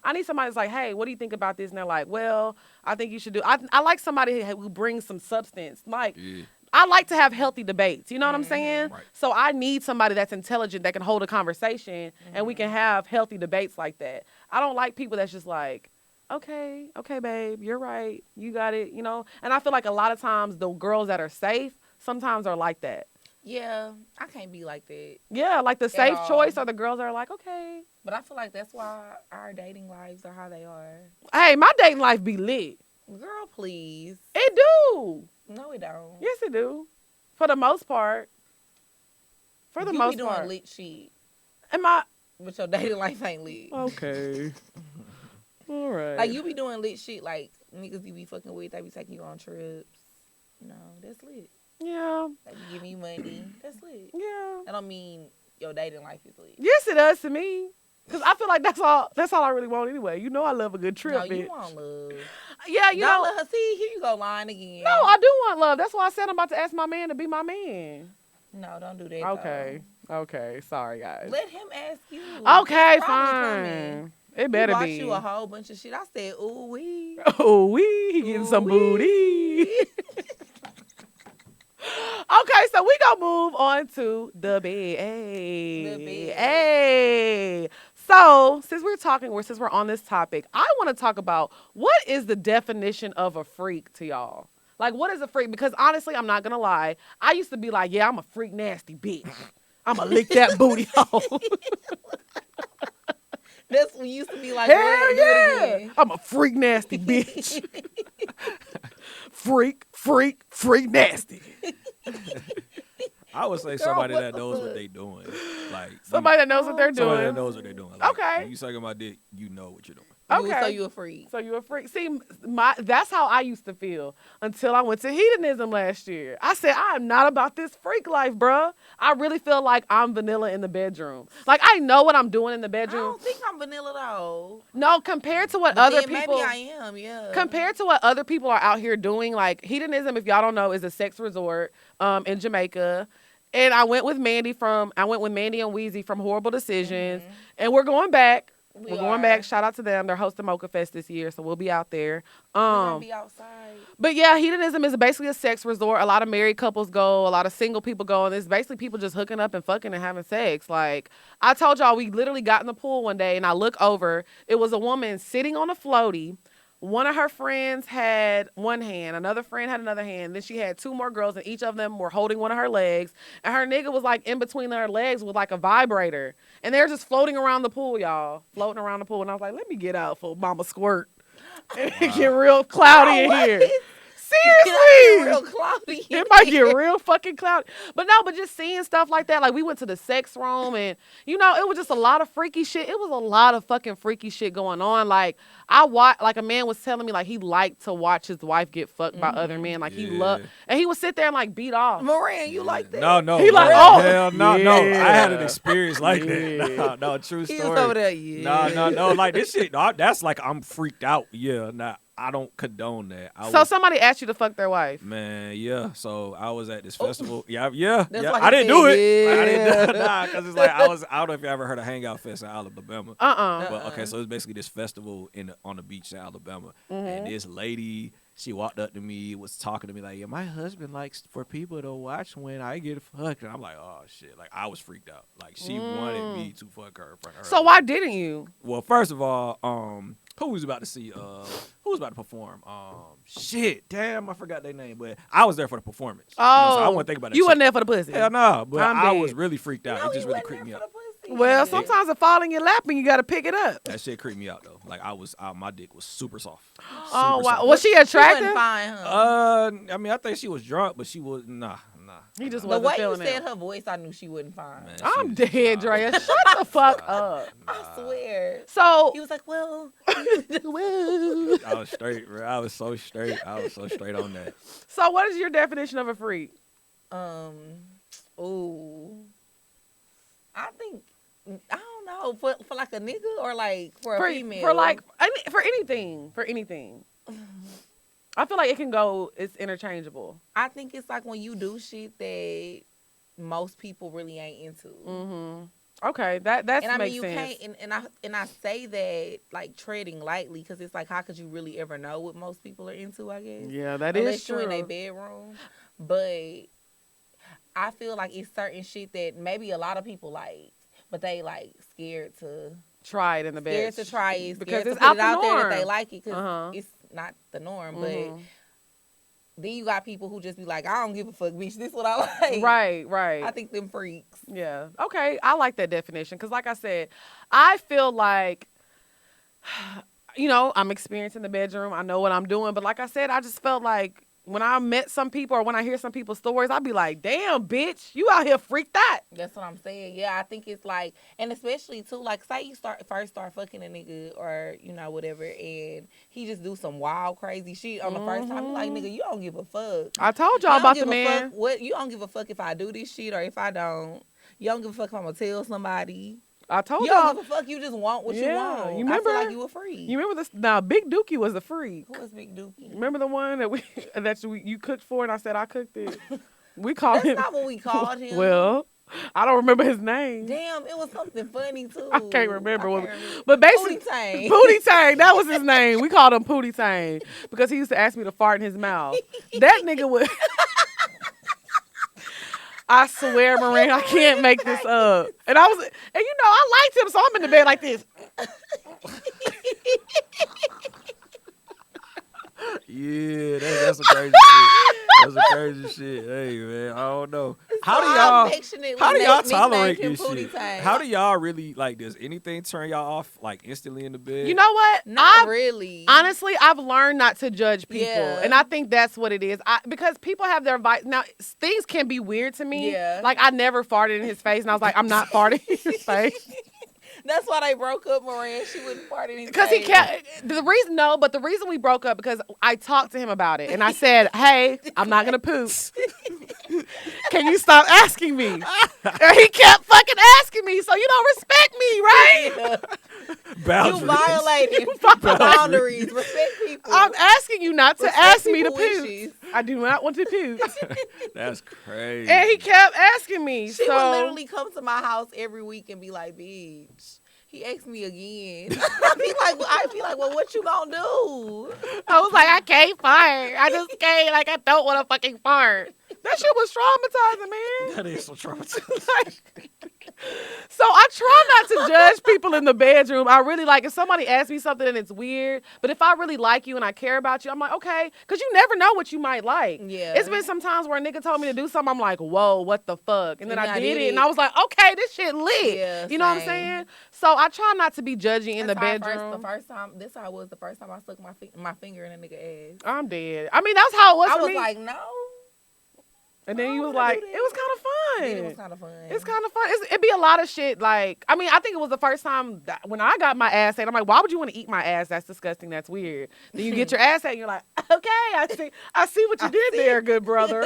I need somebody that's like, hey, what do you think about this? And they're like, well, I think you should do. I like somebody who brings some substance. Like, Yeah. I like to have healthy debates. You know what I'm saying? Right. So I need somebody that's intelligent that can hold a conversation and we can have healthy debates like that. I don't like people that's just like, okay, babe, you're right. You got it, And I feel like a lot of times the girls that are safe sometimes are like that. Yeah, I can't be like that. Yeah, like the safe all. choice are the girls that are like, okay. But I feel like that's why our dating lives are how they are. Hey, my dating life be lit. Girl, please. It do. No, it don't. Yes, it do. For the most part. For the you most be doing part. lit shit, Am I? but your dating life ain't lit. Okay. All right. Like you be doing lit shit, like niggas you be fucking with, they be taking you on trips. No, that's lit. Yeah. They be giving you money. That's lit. Yeah. That don't mean your dating life is lit. Yes, it does to me. Cause I feel like that's all I really want anyway. I love a good trip. No, you bitch. want love. Yeah, Don't let her see. Here you go lying again. No, I do want love. That's why I said I'm about to ask my man to be my man. No, don't do that. Okay. Okay. Sorry, guys. Let him ask you. Okay, It's probably fine. coming. It better he bought be. you a whole bunch of shit. I said, ooh wee. Oh, he getting some booty. Okay, so we gonna move on to the bed. The bed. Hey. So since we're on this topic, I want to talk about what is the definition of a freak to y'all. Like, what is a freak? Because honestly, I'm not gonna lie. I used to be like, yeah, I'm a freak, nasty bitch. I'ma lick that booty hole. That's what used to be like. Hell what? Do it yeah! again. I'm a freak, nasty bitch. freak, nasty. I would say Girl, somebody what that the knows what fuck? they doing. Like Somebody that knows what they're somebody that doing. knows what they're doing. Like, Okay. when you sucking my dick, you know what you're doing. Okay. So you a freak. So you a freak. See, that's how I used to feel until I went to hedonism last year. I said, I am not about this freak life, bruh. I really feel like I'm vanilla in the bedroom. Like, I know what I'm doing in the I bedroom. don't think I'm vanilla though. No, compared to what But other then people... maybe I am, yeah. Compared to what other people are out here doing, like hedonism, if y'all don't know, is a sex resort in Jamaica. And I went with Mandy and Weezy from Horrible Decisions. And we're going back. We're going back. Shout out to them. They're hosting Mocha Fest this year, so we'll be out there. We're gonna be outside. But yeah, hedonism is basically a sex resort. A lot of married couples go, a lot of single people go, and it's basically people just hooking up and fucking and having sex. Like, I told y'all, we literally got in the pool one day, and I look over. It was a woman sitting on a floaty. One of her friends had one hand, another friend had another hand. Then she had two more girls, and each of them were holding one of her legs. And her nigga was like in between her legs with like a vibrator. And they're just floating around the pool, y'all. Floating around the pool. And I was like, let me get out for mama squirt. And it get real cloudy in here. Seriously. Real cloudy. It might get real fucking cloudy. But just seeing stuff like that. Like, we went to the sex room and, it was just a lot of freaky shit. It was a lot of fucking freaky shit going on. Like, a man was telling me, like, he liked to watch his wife get fucked by other men. Like, he loved, and he would sit there and, like, beat off. Moran, you like that? No. He like, no, oh. hell no. I had an Yeah. experience like Yeah. that. No, true He story. was over there, yeah. No. Like this shit, that's like I'm freaked out. Yeah, nah. I don't condone that. So somebody asked you to fuck their wife. Man, yeah. So I was at this Oh. festival. Yeah. That's Yeah. why I he didn't do said, it. Like, I yeah. didn't do nah, because it's like I don't know if you ever heard of Hangout Fest in Alabama. But okay, so it's basically this festival on the beach in Alabama, and this lady, she walked up to me, was talking to me like, "Yeah, my husband likes for people to watch when I get fucked," and I'm like, "Oh shit!" Like I was freaked out. Like she wanted me to fuck her in front of her. So why didn't you? Well, first of all, who was about to see? Who was about to perform? Shit, damn, I forgot their name, but I was there for the performance. Oh, you know, so I wasn't thinking about that. You shit. wasn't there for the pussy. Hell no, but I'm I dead. was really freaked out. No, It just he really wasn't creeped me there out. for the pussy. Well, sometimes it fall in your lap and you gotta pick it up. That shit creeped me out though. Like my dick was super soft. Oh Super wow, soft. was she She wasn't attractive? fine, huh? I mean, I think she was drunk, but she was nah. He just The wasn't way you feeling said it. her voice, I knew she wasn't fine. Man, I'm she was- dead, Drea. Shut the fuck up. I swear. So He was like, well, I was straight, bro. I was so straight. I was so straight on that. So what is your definition of a freak? ooh. I think, I don't know, for like a nigga or like for a female? For anything. I feel like it can go. It's interchangeable. I think it's like when you do shit that most people really ain't into. Mm-hmm. Okay, that And I mean, makes you sense. can't, and I say that like treading lightly because it's like, how could you really ever know what most people are into? I guess. Yeah, that is Unless true. you're in their bedroom, but I feel like it's certain shit that maybe a lot of people like, but they like scared to Try it in the bed. scared to try it, because scared to it's put out it the out there that norm. they like it because Uh-huh. it's not the norm. Mhm. But then you got people who just be like, I don't give a fuck, bitch. This what I like. Right. I think them freaks. Yeah. Okay. I like that definition because, like I said, I feel like, I'm experienced in the bedroom. I know what I'm doing. But like I said, I just felt like when I met some people or when I hear some people's stories, I'd be like, damn, bitch, you out here freaked out. That's what I'm saying. Yeah, I think it's like, and especially too, like, say you first start fucking a nigga or, whatever, and he just do some wild, crazy shit on the first time. You like, nigga, you don't give a fuck. I told You y'all don't about the give a man. fuck you don't give a fuck if I do this shit or if I don't. You don't give a fuck if I'm gonna tell somebody. I told You y'all. don't give a fuck. You just want what you Yeah, want. you remember? I feel like you a freak. You remember this? Now, Big Dookie was a freak. Who was Big Dookie? Remember the one that you cooked for, and I said I cooked it. We called That's him. not what we called him. Well, I don't remember his name. Damn, it was something funny too. I can't remember. I can't remember. But basically, Pootie Tang. Pootie Tang, that was his name. We called him Pootie Tang because he used to ask me to fart in his mouth. That nigga would. I swear, Maureen, I can't make this up. And I liked him, so I'm in the bed like this. Yeah, that's some crazy shit. That's some crazy shit. Hey man, I don't know. How do y'all tolerate this shit? How do y'all really like? Does anything turn y'all off like instantly in the bed? You know what? Not really. Honestly, I've learned not to judge people, Yeah. and I think that's what it is. Because people have their now things can be weird to me. Yeah. Like I never farted in his face, and I was like, I'm not farting in his face. That's why they broke up, Moran. She wouldn't fart in his Because he face. can't. The reason we broke up because I talked to him about it, and I said, "Hey, I'm not gonna poop. Can you stop asking me?" And he kept fucking asking me, so you don't respect me, right? Yeah. Boundaries. You violated boundaries. Respect people. I'm asking you not to Respect ask me to people poop. wishes. I do not want to poop. That's crazy. And he kept asking me. She so would literally come to my house every week and be like, bitch, he asked me again. I'd be like, well, what you gonna do? I was like, I can't fart. I just can't. Like, I don't want to fucking fart. That shit was traumatizing, man. That is so traumatizing. So I try not to judge people in the bedroom. I really like if somebody asks me something and it's weird, but if I really like you and I care about you, I'm like, okay, because you never know what you might like. Yeah. It's been some times where a nigga told me to do something, I'm like, whoa, what the fuck? And then And I I did did it, and it. I was like, okay, this shit lit. Yeah, you know what I'm same. saying? So I try not to be judgy in the That's how bedroom. the first time, this how it was the first time I stuck my finger in a nigga ass. I'm dead. I mean, that's how it was I for was me. like, no. And then I you don't was wanna like, do it that. was kind of fun. Then it was kind of fun. It's kind of fun. It'd be a lot of shit. Like, I mean, I think it was the first time that when I got my ass ate. I'm like, why would you want to eat my ass? That's disgusting. That's weird. Then you get your ass ate, and you're like, okay, I see what you did there, good brother.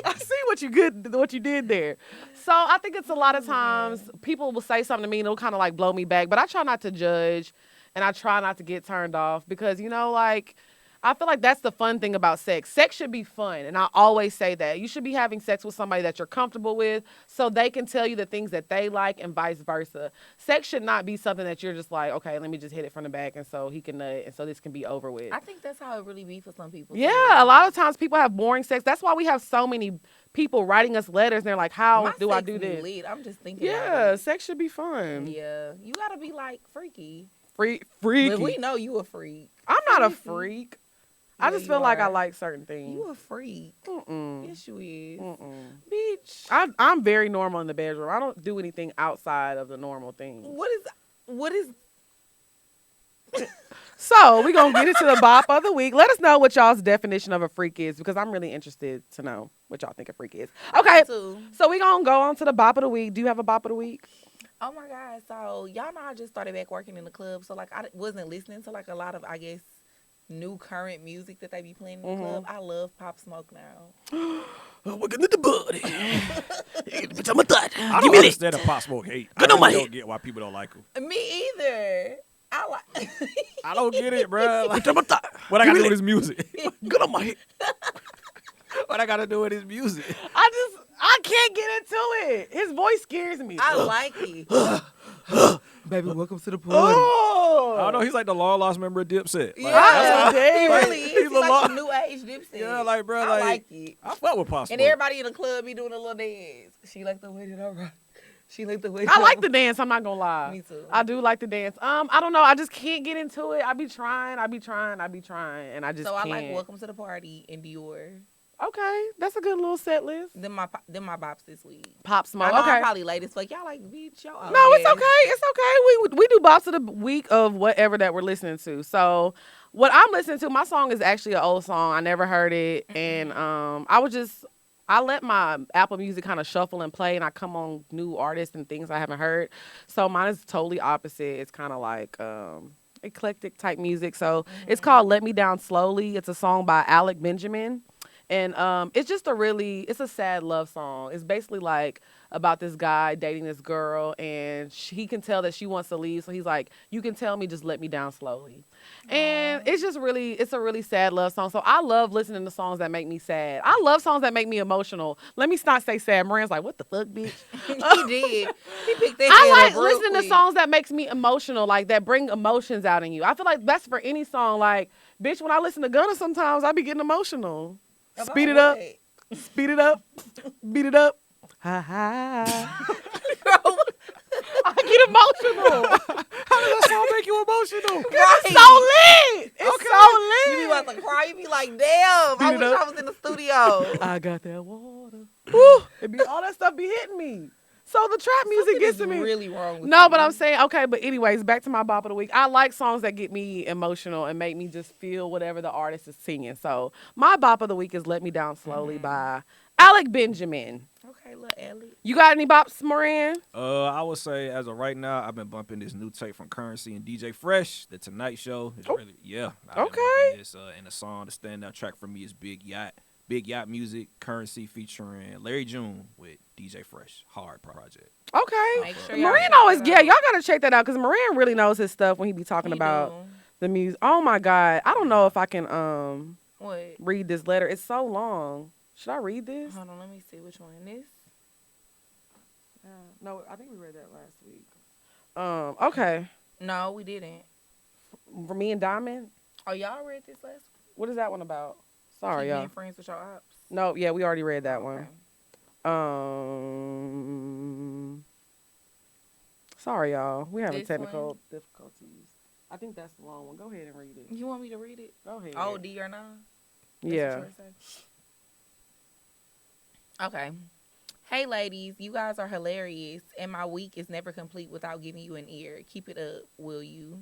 I see what you did there. So I think it's a lot of times people will say something to me and it'll kind of like blow me back. But I try not to judge, and I try not to get turned off because like. I feel like that's the fun thing about sex. Sex should be fun. And I always say that. You should be having sex with somebody that you're comfortable with so they can tell you the things that they like and vice versa. Sex should not be something that you're just like, okay, let me just hit it from the back and so he can nut and so this can be over with. I think that's how it really be for some people. Yeah, too. a lot of times people have boring sex. That's why we have so many people writing us letters and they're like, how My do I sex do be this? lit. I'm just thinking. Yeah, about sex should be fun. it. Yeah, you gotta be like freaky. Freaky. But we know you a freak. I'm not a Freaky. freak. I Yeah, just you feel like I are. like certain things. You a freak. Mm-mm. Yes, you is. Mm-mm. Bitch. I'm very normal in the bedroom. I don't do anything outside of the normal thing. What is So we're going to get into the bop of the week. Let us know what y'all's definition of a freak is because I'm really interested to know what y'all think a freak is. Okay, too. so we're going to go on to the bop of the week. Do you have a bop of the week? Oh my God. So y'all know I just started back working in the club. So like I wasn't listening to like a lot of, I guess, new current music that they be playing in the club. I love Pop Smoke now. Welcome to the body. Bitch, I'm a thot. I don't understand the Pop Smoke hate. I really don't get why people don't like him. Me either. I like. I don't get it, bro. Like, I'm a thot. what I got to do with his music? Get on my head. What I got to do with his music? I can't get into it. His voice scares me. I like it. Baby, welcome to the party. Oh. I don't know. He's like the long lost member of Dipset. Like, Yeah, that's he why- really is. He's a like lot- the new age Dipset. Yeah, like, bro, I like, like it. I fuck with Pop Smoke. And everybody in the club be doing a little dance. She like the way that I rock. She like the way that I like the dance. I'm not gonna lie. Me too. I do like the dance. I don't know. I just can't get into it. I be trying, and I just So I can't. like Welcome to the Party and Dior. Okay, that's a good little set list. Them my bops this week. Pop Smoke. I know Okay. I'm probably late as fuck. Y'all like bitch. Y'all. No, it's okay. It's okay. We do bops of the week of whatever that we're listening to. So what I'm listening to, my song is actually an old song. I never heard it, and I let my Apple Music kind of shuffle and play, and I come on new artists and things I haven't heard. So mine is totally opposite. It's kind of like eclectic type music. So it's called "Let Me Down Slowly." It's a song by Alec Benjamin. And it's just it's a sad love song. It's basically like about this guy dating this girl, and he can tell that she wants to leave. So he's like, you can tell me, just let me down slowly. And it's just it's a really sad love song. So I love listening to songs that make me sad. I love songs that make me emotional. Let me not say sad. Marianne's like, what the fuck, bitch? He did. He picked that. I like up real listening to quick. songs that makes me emotional, like that bring emotions out in you. I feel like that's for any song. Like, bitch, when I listen to Gunna sometimes, I be getting emotional. About Speed it up. what? Speed it up. Beat it up. Ha ha. I get emotional. How does that song make you emotional? Right. It's so lit. It's so You be lit. about to cry. You be like, damn. Beat I it wish up. I was in the studio. I got that water. Woo. It be all that stuff be hitting me. So the trap music Something gets is to me. really wrong with No, you. but I'm saying, okay, but anyways, back to my bop of the week. I like songs that get me emotional and make me just feel whatever the artist is singing. So my bop of the week is Let Me Down Slowly by Alec Benjamin. Okay, little Ellie. You got any bops, Moran? I would say as of right now, I've been bumping this new tape from Currency and DJ Fresh, The Tonight Show. It's really, I've been Okay. bumping this, and the song, the standout track for me is Big Yacht. Big Yacht Music, Currency featuring Larry June with DJ Fresh. Hard project. Okay. Make sure y'all Moran check always, that yeah, out. y'all gotta check that out because Moran really knows his stuff when he be talking He about do. the music. Oh my God. I don't know if I can What? read this letter. It's so long. Should I read this? Hold on, let me see which one this. No, I think we read that last week. Okay. No, we didn't. For me and Diamond, Oh, y'all read this last week? what is that one about? Sorry, Keep y'all. being friends with your ops. No, yeah, we already read that one. Okay. Sorry, y'all. We're having This technical one? difficulties. I think that's the long one. Go ahead and read it. You want me to read it? Go ahead. Oh, D or no? That's yeah. what you were saying? Okay. Hey, ladies, you guys are hilarious, and my week is never complete without giving you an ear. Keep it up, will you?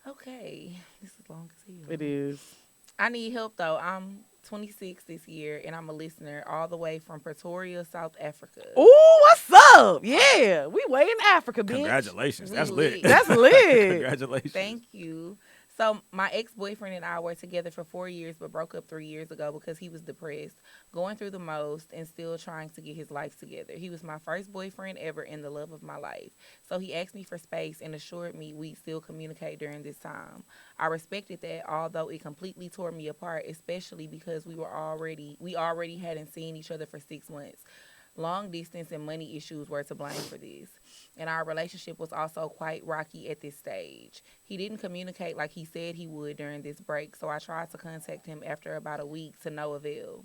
Okay. This is long as hell. It is. I need help, though. I'm 26 this year, and I'm a listener all the way from Pretoria, South Africa. Ooh, what's up? Yeah, we way in Africa, bitch. Congratulations. We That's lit. lit. That's lit. Congratulations. Thank you. So my ex-boyfriend and I were together for 4 years, but broke up 3 years ago because he was depressed, going through the most, and still trying to get his life together. He was my first boyfriend ever and the love of my life. So he asked me for space and assured me we'd still communicate during this time. I respected that, although it completely tore me apart, especially because we already hadn't seen each other for 6 months. Long distance and money issues were to blame for this. And our relationship was also quite rocky at this stage. He didn't communicate like he said he would during this break, so I tried to contact him after about a week to no avail.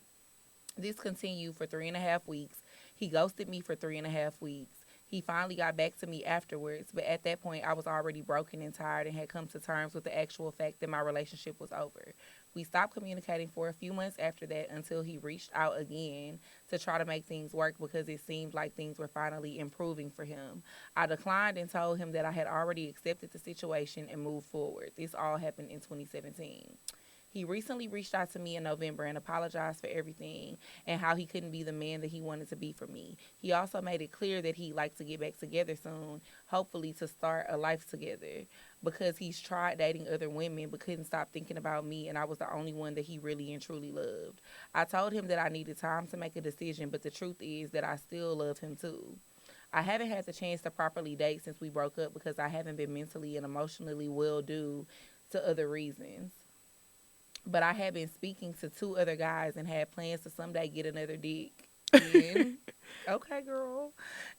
This continued for 3.5 weeks. He ghosted me for 3.5 weeks. He finally got back to me afterwards, but at that point I was already broken and tired and had come to terms with the actual fact that my relationship was over. We stopped communicating for a few months after that until he reached out again to try to make things work because it seemed like things were finally improving for him. I declined and told him that I had already accepted the situation and moved forward. This all happened in 2017. He recently reached out to me in November and apologized for everything and how he couldn't be the man that he wanted to be for me. He also made it clear that he'd like to get back together soon, hopefully to start a life together, because he's tried dating other women but couldn't stop thinking about me, and I was the only one that he really and truly loved. I told him that I needed time to make a decision, but the truth is that I still love him too. I haven't had the chance to properly date since we broke up because I haven't been mentally and emotionally well due to other reasons. But I had been speaking to 2 other guys and had plans to someday get another dick. Okay, girl.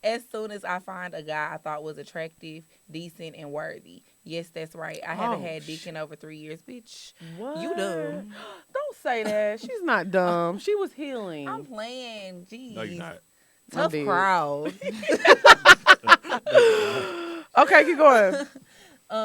As soon as I find a guy I thought was attractive, decent, and worthy. Yes, that's right. I haven't had dick in over 3 years. Bitch, What? you dumb. Don't say that. She's not dumb. She was healing. I'm playing. Jeez. No, you're not. Tough crowd. Okay, keep going.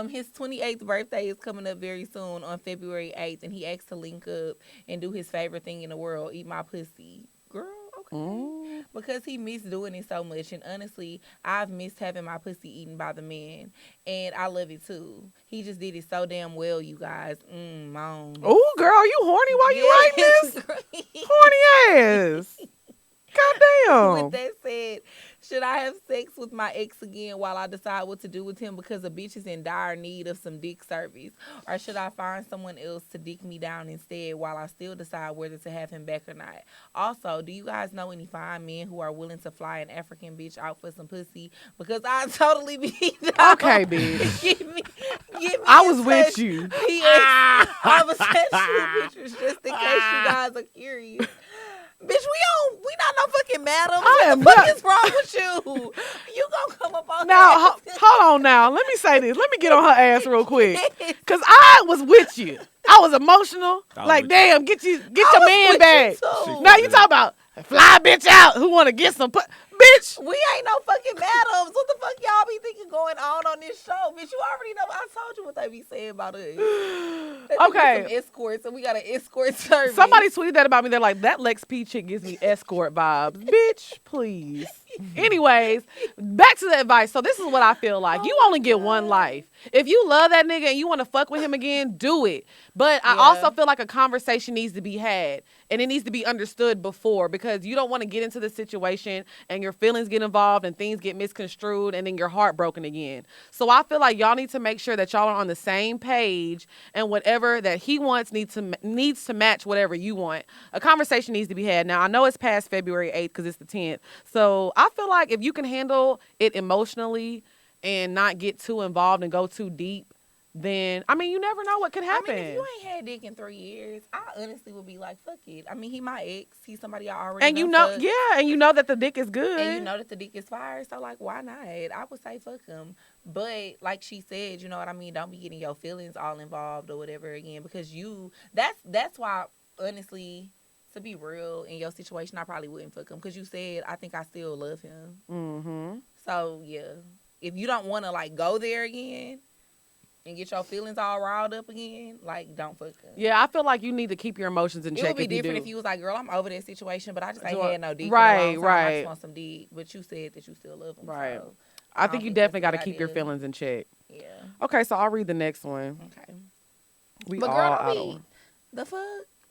His 28th birthday is coming up very soon on February 8th, and he asked to link up and do his favorite thing in the world, eat my pussy. Girl, okay. Because he missed doing it so much, and honestly, I've missed having my pussy eaten by the man, and I love it too. He just did it so damn well, you guys. Mom. Oh, girl, you horny while you writing this? Horny ass. Goddamn. With that said, should I have sex with my ex again while I decide what to do with him because a bitch is in dire need of some dick service? Or should I find someone else to dick me down instead while I still decide whether to have him back or not? Also, do you guys know any fine men who are willing to fly an African bitch out for some pussy? Because I'd totally be down. Okay, bitch. Get me I was with you. I was sending you pictures just in case you guys are curious. Bitch, we not no fucking madams. What the fuck is wrong with you? You gonna come up on now? Hold on now. Let me say this. Let me get on her ass real quick. Cause I was with you. I was emotional. Like, damn, get your man back. Now you talk about fly bitch out who want to get some bitch. We ain't no fucking madams. What the fuck y'all be thinking going on this show? Bitch, you already know. I told you what they be saying about us. Okay. Some escorts, and we got an escort service. Somebody tweeted that about me. They're like, that Lex P chick gives me escort vibes. Bitch, please. Anyways, back to the advice. So this is what I feel like. You only get one life. If you love that nigga and you want to fuck with him again, do it. But I also feel like a conversation needs to be had. And it needs to be understood before, because you don't want to get into the situation and your feelings get involved and things get misconstrued and then you're heartbroken again. So I feel like y'all need to make sure that y'all are on the same page, and whatever that he wants needs to match whatever you want. A conversation needs to be had. Now, I know it's past February 8th because it's the 10th. So I feel like if you can handle it emotionally and not get too involved and go too deep, then, I mean, you never know what could happen. I mean, if you ain't had dick in 3 years, I honestly would be like, fuck it. I mean, he my ex. He's somebody I already and know. And you know that the dick is good. And you know that the dick is fire. So, like, why not? I would say fuck him. But, like she said, you know what I mean? Don't be getting your feelings all involved or whatever again. Because that's why, honestly, to be real, in your situation, I probably wouldn't fuck him. Because you said, I think I still love him. Mm-hmm. So, yeah. If you don't want to, like, go there again and get your feelings all riled up again, like, don't fuck him. Yeah, I feel like you need to keep your emotions in check. It would be different if you was like, girl, I'm over that situation, but I just ain't had no dick. Right. I just want some dick. But you said that you still love him. Right. So I think you definitely got to keep your feelings in check. Yeah. Okay, so I'll read the next one. Okay. But girl, don't be the fuck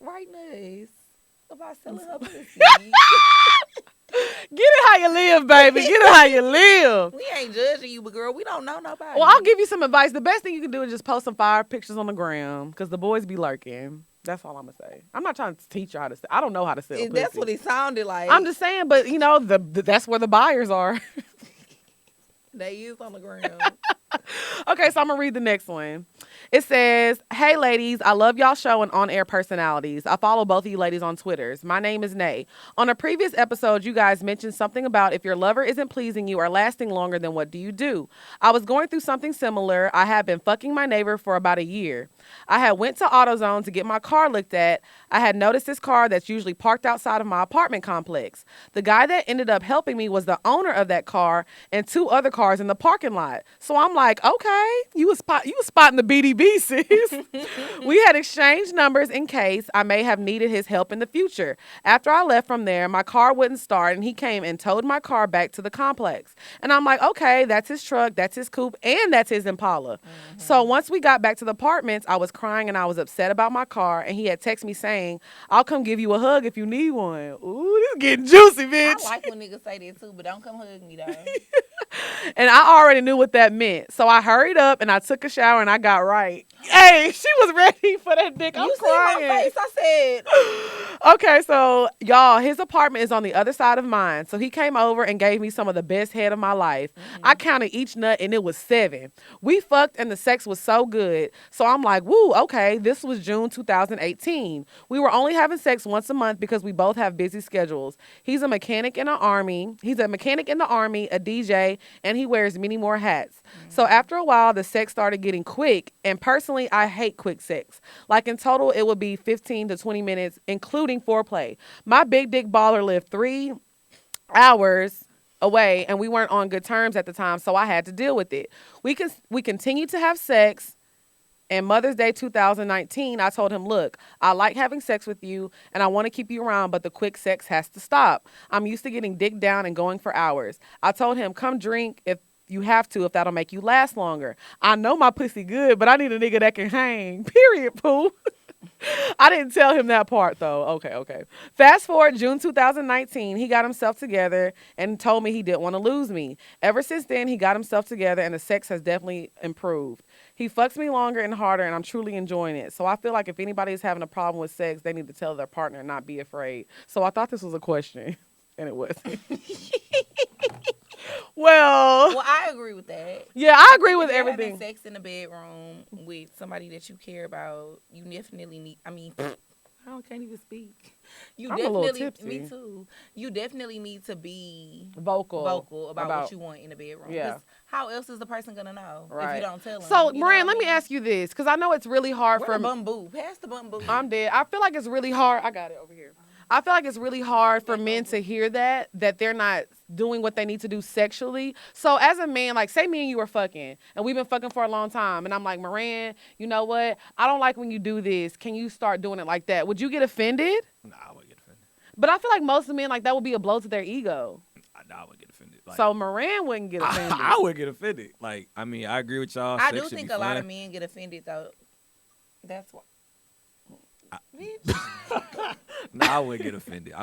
right nuts. about selling her pussy. Get it how you live, baby. Get it how you live. We ain't judging you, but girl, we don't know nobody. Well, I'll give you some advice. The best thing you can do is just post some fire pictures on the gram because the boys be lurking. That's all I'm gonna say. I'm not trying to teach you how to sell. I don't know how to sell pussy. That's what it sounded like. I'm just saying, but you know, that's where the buyers are. They is on the ground. Okay, so I'm going to read the next one. It says, "Hey, ladies, I love y'all show and on-air personalities. I follow both of you ladies on Twitters. My name is Nay. On a previous episode, you guys mentioned something about if your lover isn't pleasing you or lasting longer, then what do you do? I was going through something similar. I had been fucking my neighbor for about a year. I had went to AutoZone to get my car looked at. I had noticed this car that's usually parked outside of my apartment complex. The guy that ended up helping me was the owner of that car and 2 other cars in the parking lot. So I'm like, okay, you was spotting the BDB, sis. We had exchanged numbers in case I may have needed his help in the future. After I left from there, my car wouldn't start, and he came and towed my car back to the complex. And I'm like, okay, that's his truck, that's his coupe, and that's his Impala. Mm-hmm. So once we got back to the apartments, I was crying and I was upset about my car, and he had texted me saying, I'll come give you a hug if you need one. Ooh, this is getting juicy, bitch. I like when niggas say that too, but don't come hug me, though. And I already knew what that meant. So I hurried up and I took a shower and I got right. Hey, she was ready for that dick. I'm crying. See my face? I said. Okay, so y'all, his apartment is on the other side of mine. So he came over and gave me some of the best head of my life. Mm-hmm. I counted each nut and it was 7. We fucked and the sex was so good. So I'm like, woo, okay, this was June 2018. We were only having sex once a month because we both have busy schedules. He's a mechanic in the army. He's a mechanic in the army, a DJ, and he wears many more hats. Mm-hmm. So after a while, the sex started getting quick. And personally, I hate quick sex. Like in total, it would be 15 to 20 minutes, including foreplay. My big dick baller lived 3 hours away, and we weren't on good terms at the time, so I had to deal with it. We continued to have sex. And Mother's Day 2019, I told him, look, I like having sex with you and I want to keep you around, but the quick sex has to stop. I'm used to getting dick down and going for hours. I told him, come drink if you have to, if that'll make you last longer. I know my pussy good, but I need a nigga that can hang. Period, poo. I didn't tell him that part, though. Okay. Fast forward June 2019, he got himself together and told me he didn't want to lose me. Ever since then, he got himself together and the sex has definitely improved. He fucks me longer and harder, and I'm truly enjoying it. So I feel like if anybody is having a problem with sex, they need to tell their partner and not be afraid. So I thought this was a question, and it wasn't. Well, I agree with that. Yeah, I agree with everything. Having sex in the bedroom with somebody that you care about, you definitely need. I mean, I can't even speak. I'm a little tipsy. Me too. You definitely need to be vocal about what you want in the bedroom. Yeah. How else is the person gonna know if you don't tell them? So, Moran, let me ask you this, because I know it's really hard for bamboo. Pass the bamboo. I'm dead. I feel like it's really hard. I got it over here. I feel like it's really hard for men to hear that they're not doing what they need to do sexually. So as a man, like say me and you are fucking and we've been fucking for a long time and I'm like, Moran, you know what? I don't like when you do this. Can you start doing it like that? Would you get offended? Nah, I wouldn't get offended. But I feel like most of men, like that would be a blow to their ego. Nah, I wouldn't get offended. Like, so Moran wouldn't get offended. I would get offended. Like, I mean, I agree with y'all. I do think a lot of men get offended though. That's why. No, I wouldn't get offended.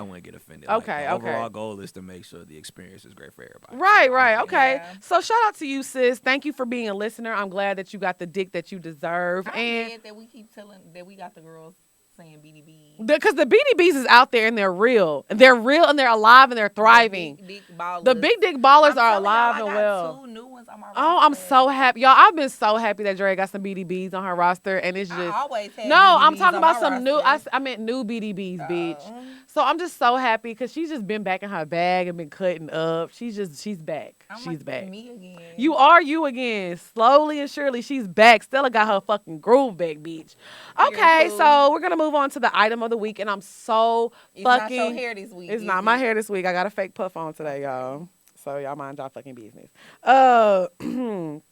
Okay, the overall goal is to make sure the experience is great for everybody. Right. Okay. Yeah. So shout out to you, sis. Thank you for being a listener. I'm glad that you got the dick that you deserve. I'm glad that we keep telling that we got the girls saying BDBs. Because the BDBs is out there and they're real. They're real and they're alive and they're thriving. The big dick ballers are alive and well. 2 new ones on my roster. Oh, I'm so happy. Y'all, I've been so happy that Dre got some BDBs on her roster and it's just. I always had No, BDBs I'm talking about some roster. I meant new BDBs, bitch. So I'm just so happy because she's just been back in her bag and been cutting up. She's back. She's back. Me again. You are you again. Slowly and surely, she's back. Stella got her fucking groove back, bitch. Okay, so we're gonna move on to the item of the week, and I'm so fucking. It's not your hair this week. It's not my hair this week. I got a fake puff on today, y'all. So y'all mind y'all fucking business. They wouldn't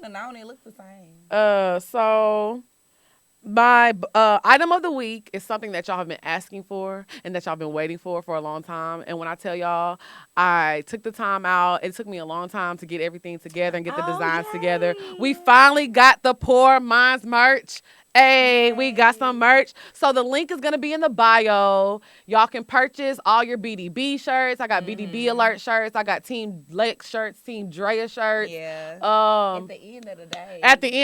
have known it looked the same. So. My item of the week is something that y'all have been asking for and that y'all been waiting for a long time. And when I tell y'all, I took the time out. It took me a long time to get everything together and get the designs together. We finally got the Poor Minds merch. Hey, we got some merch. So the link is going to be in the bio. Y'all can purchase all your BDB shirts. I got BDB alert shirts. I got Team Lex shirts, Team Drea shirts. Yeah. At the end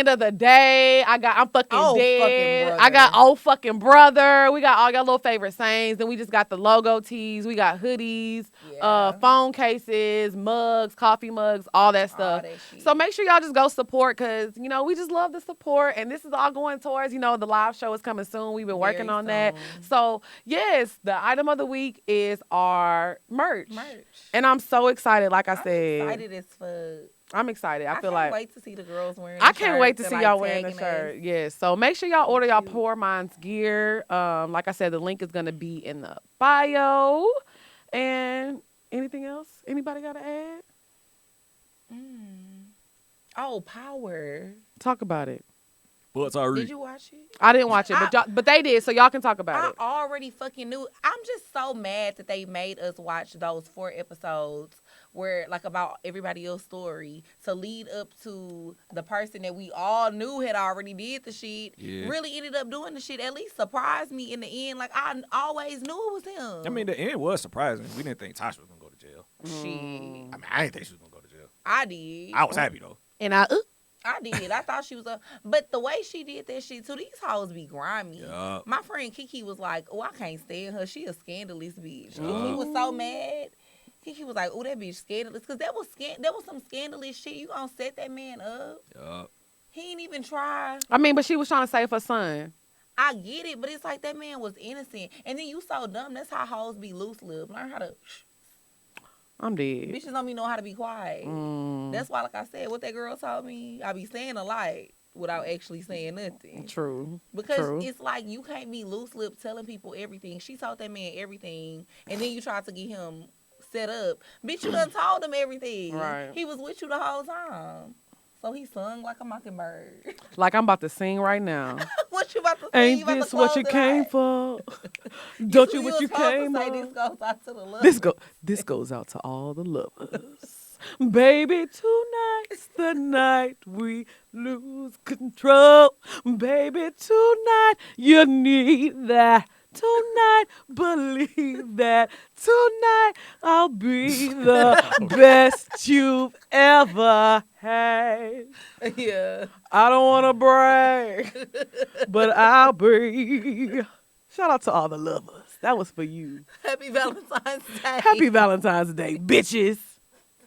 of the day. I'm fucking dead. I got old fucking brother. We got all your little favorite sayings. Then we just got the logo tees. We got hoodies, phone cases, mugs, coffee mugs, all that stuff. So make sure y'all just go support because, we just love the support. And this is all going towards, the live show is coming soon. We've been working on that. So, yes, the item of the week is our merch. And I'm so excited, like I said. I'm excited as fuck. I'm excited. I feel can't wait to see the girls wearing I can't wait to see y'all wearing the shirt. Yes. So make sure y'all order y'all Poor Minds gear. Like I said, the link is going to be in the bio. And anything else? Anybody got to add? Oh, Power. Talk about it. Did you watch it? I didn't watch it, but they did, so y'all can talk about it. I already fucking knew. I'm just so mad that they made us watch those 4 episodes where, like, about everybody else's story to lead up to the person that we all knew had already did the shit, really ended up doing the shit, at least surprised me in the end. Like, I always knew it was him. I mean, the end was surprising. We didn't think Tasha was going to go to jail. Shit. I mean, I didn't think she was going to go to jail. I did. I was happy, though. And I did. I thought she was but the way she did that shit too, these hoes be grimy. Yep. My friend Kiki was like, "Oh, I can't stand her. She a scandalous bitch." Yep. Kiki was so mad. Kiki was like, "Oh, that bitch scandalous," because that was some scandalous shit. You gonna set that man up? Yep. He ain't even try. I mean, but she was trying to save her son. I get it, but it's like that man was innocent, and then you so dumb. That's how hoes be loose lipped. Learn how to. I'm dead. Bitches don't even know how to be quiet. That's why, like I said, what that girl told me, I be saying a lot without actually saying nothing. True. Because it's like you can't be loose lipped telling people everything. She told that man everything, and then you tried to get him set up. Bitch, you done told him everything. Right. He was with you the whole time. So he sung like a mockingbird. Like I'm about to sing right now. What you about to sing? Ain't this what you came for? Don't you what you came for? This goes out to the lovers. This goes out to all the lovers. Baby, tonight's the night we lose control. Baby, tonight you need that. Tonight, believe that. Tonight, I'll be the best you've ever had. Yeah. I don't want to brag, but I'll be. Shout out to all the lovers. That was for you. Happy Valentine's Day. Happy Valentine's Day, bitches.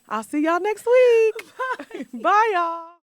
I'll see y'all next week. Bye. Bye, y'all.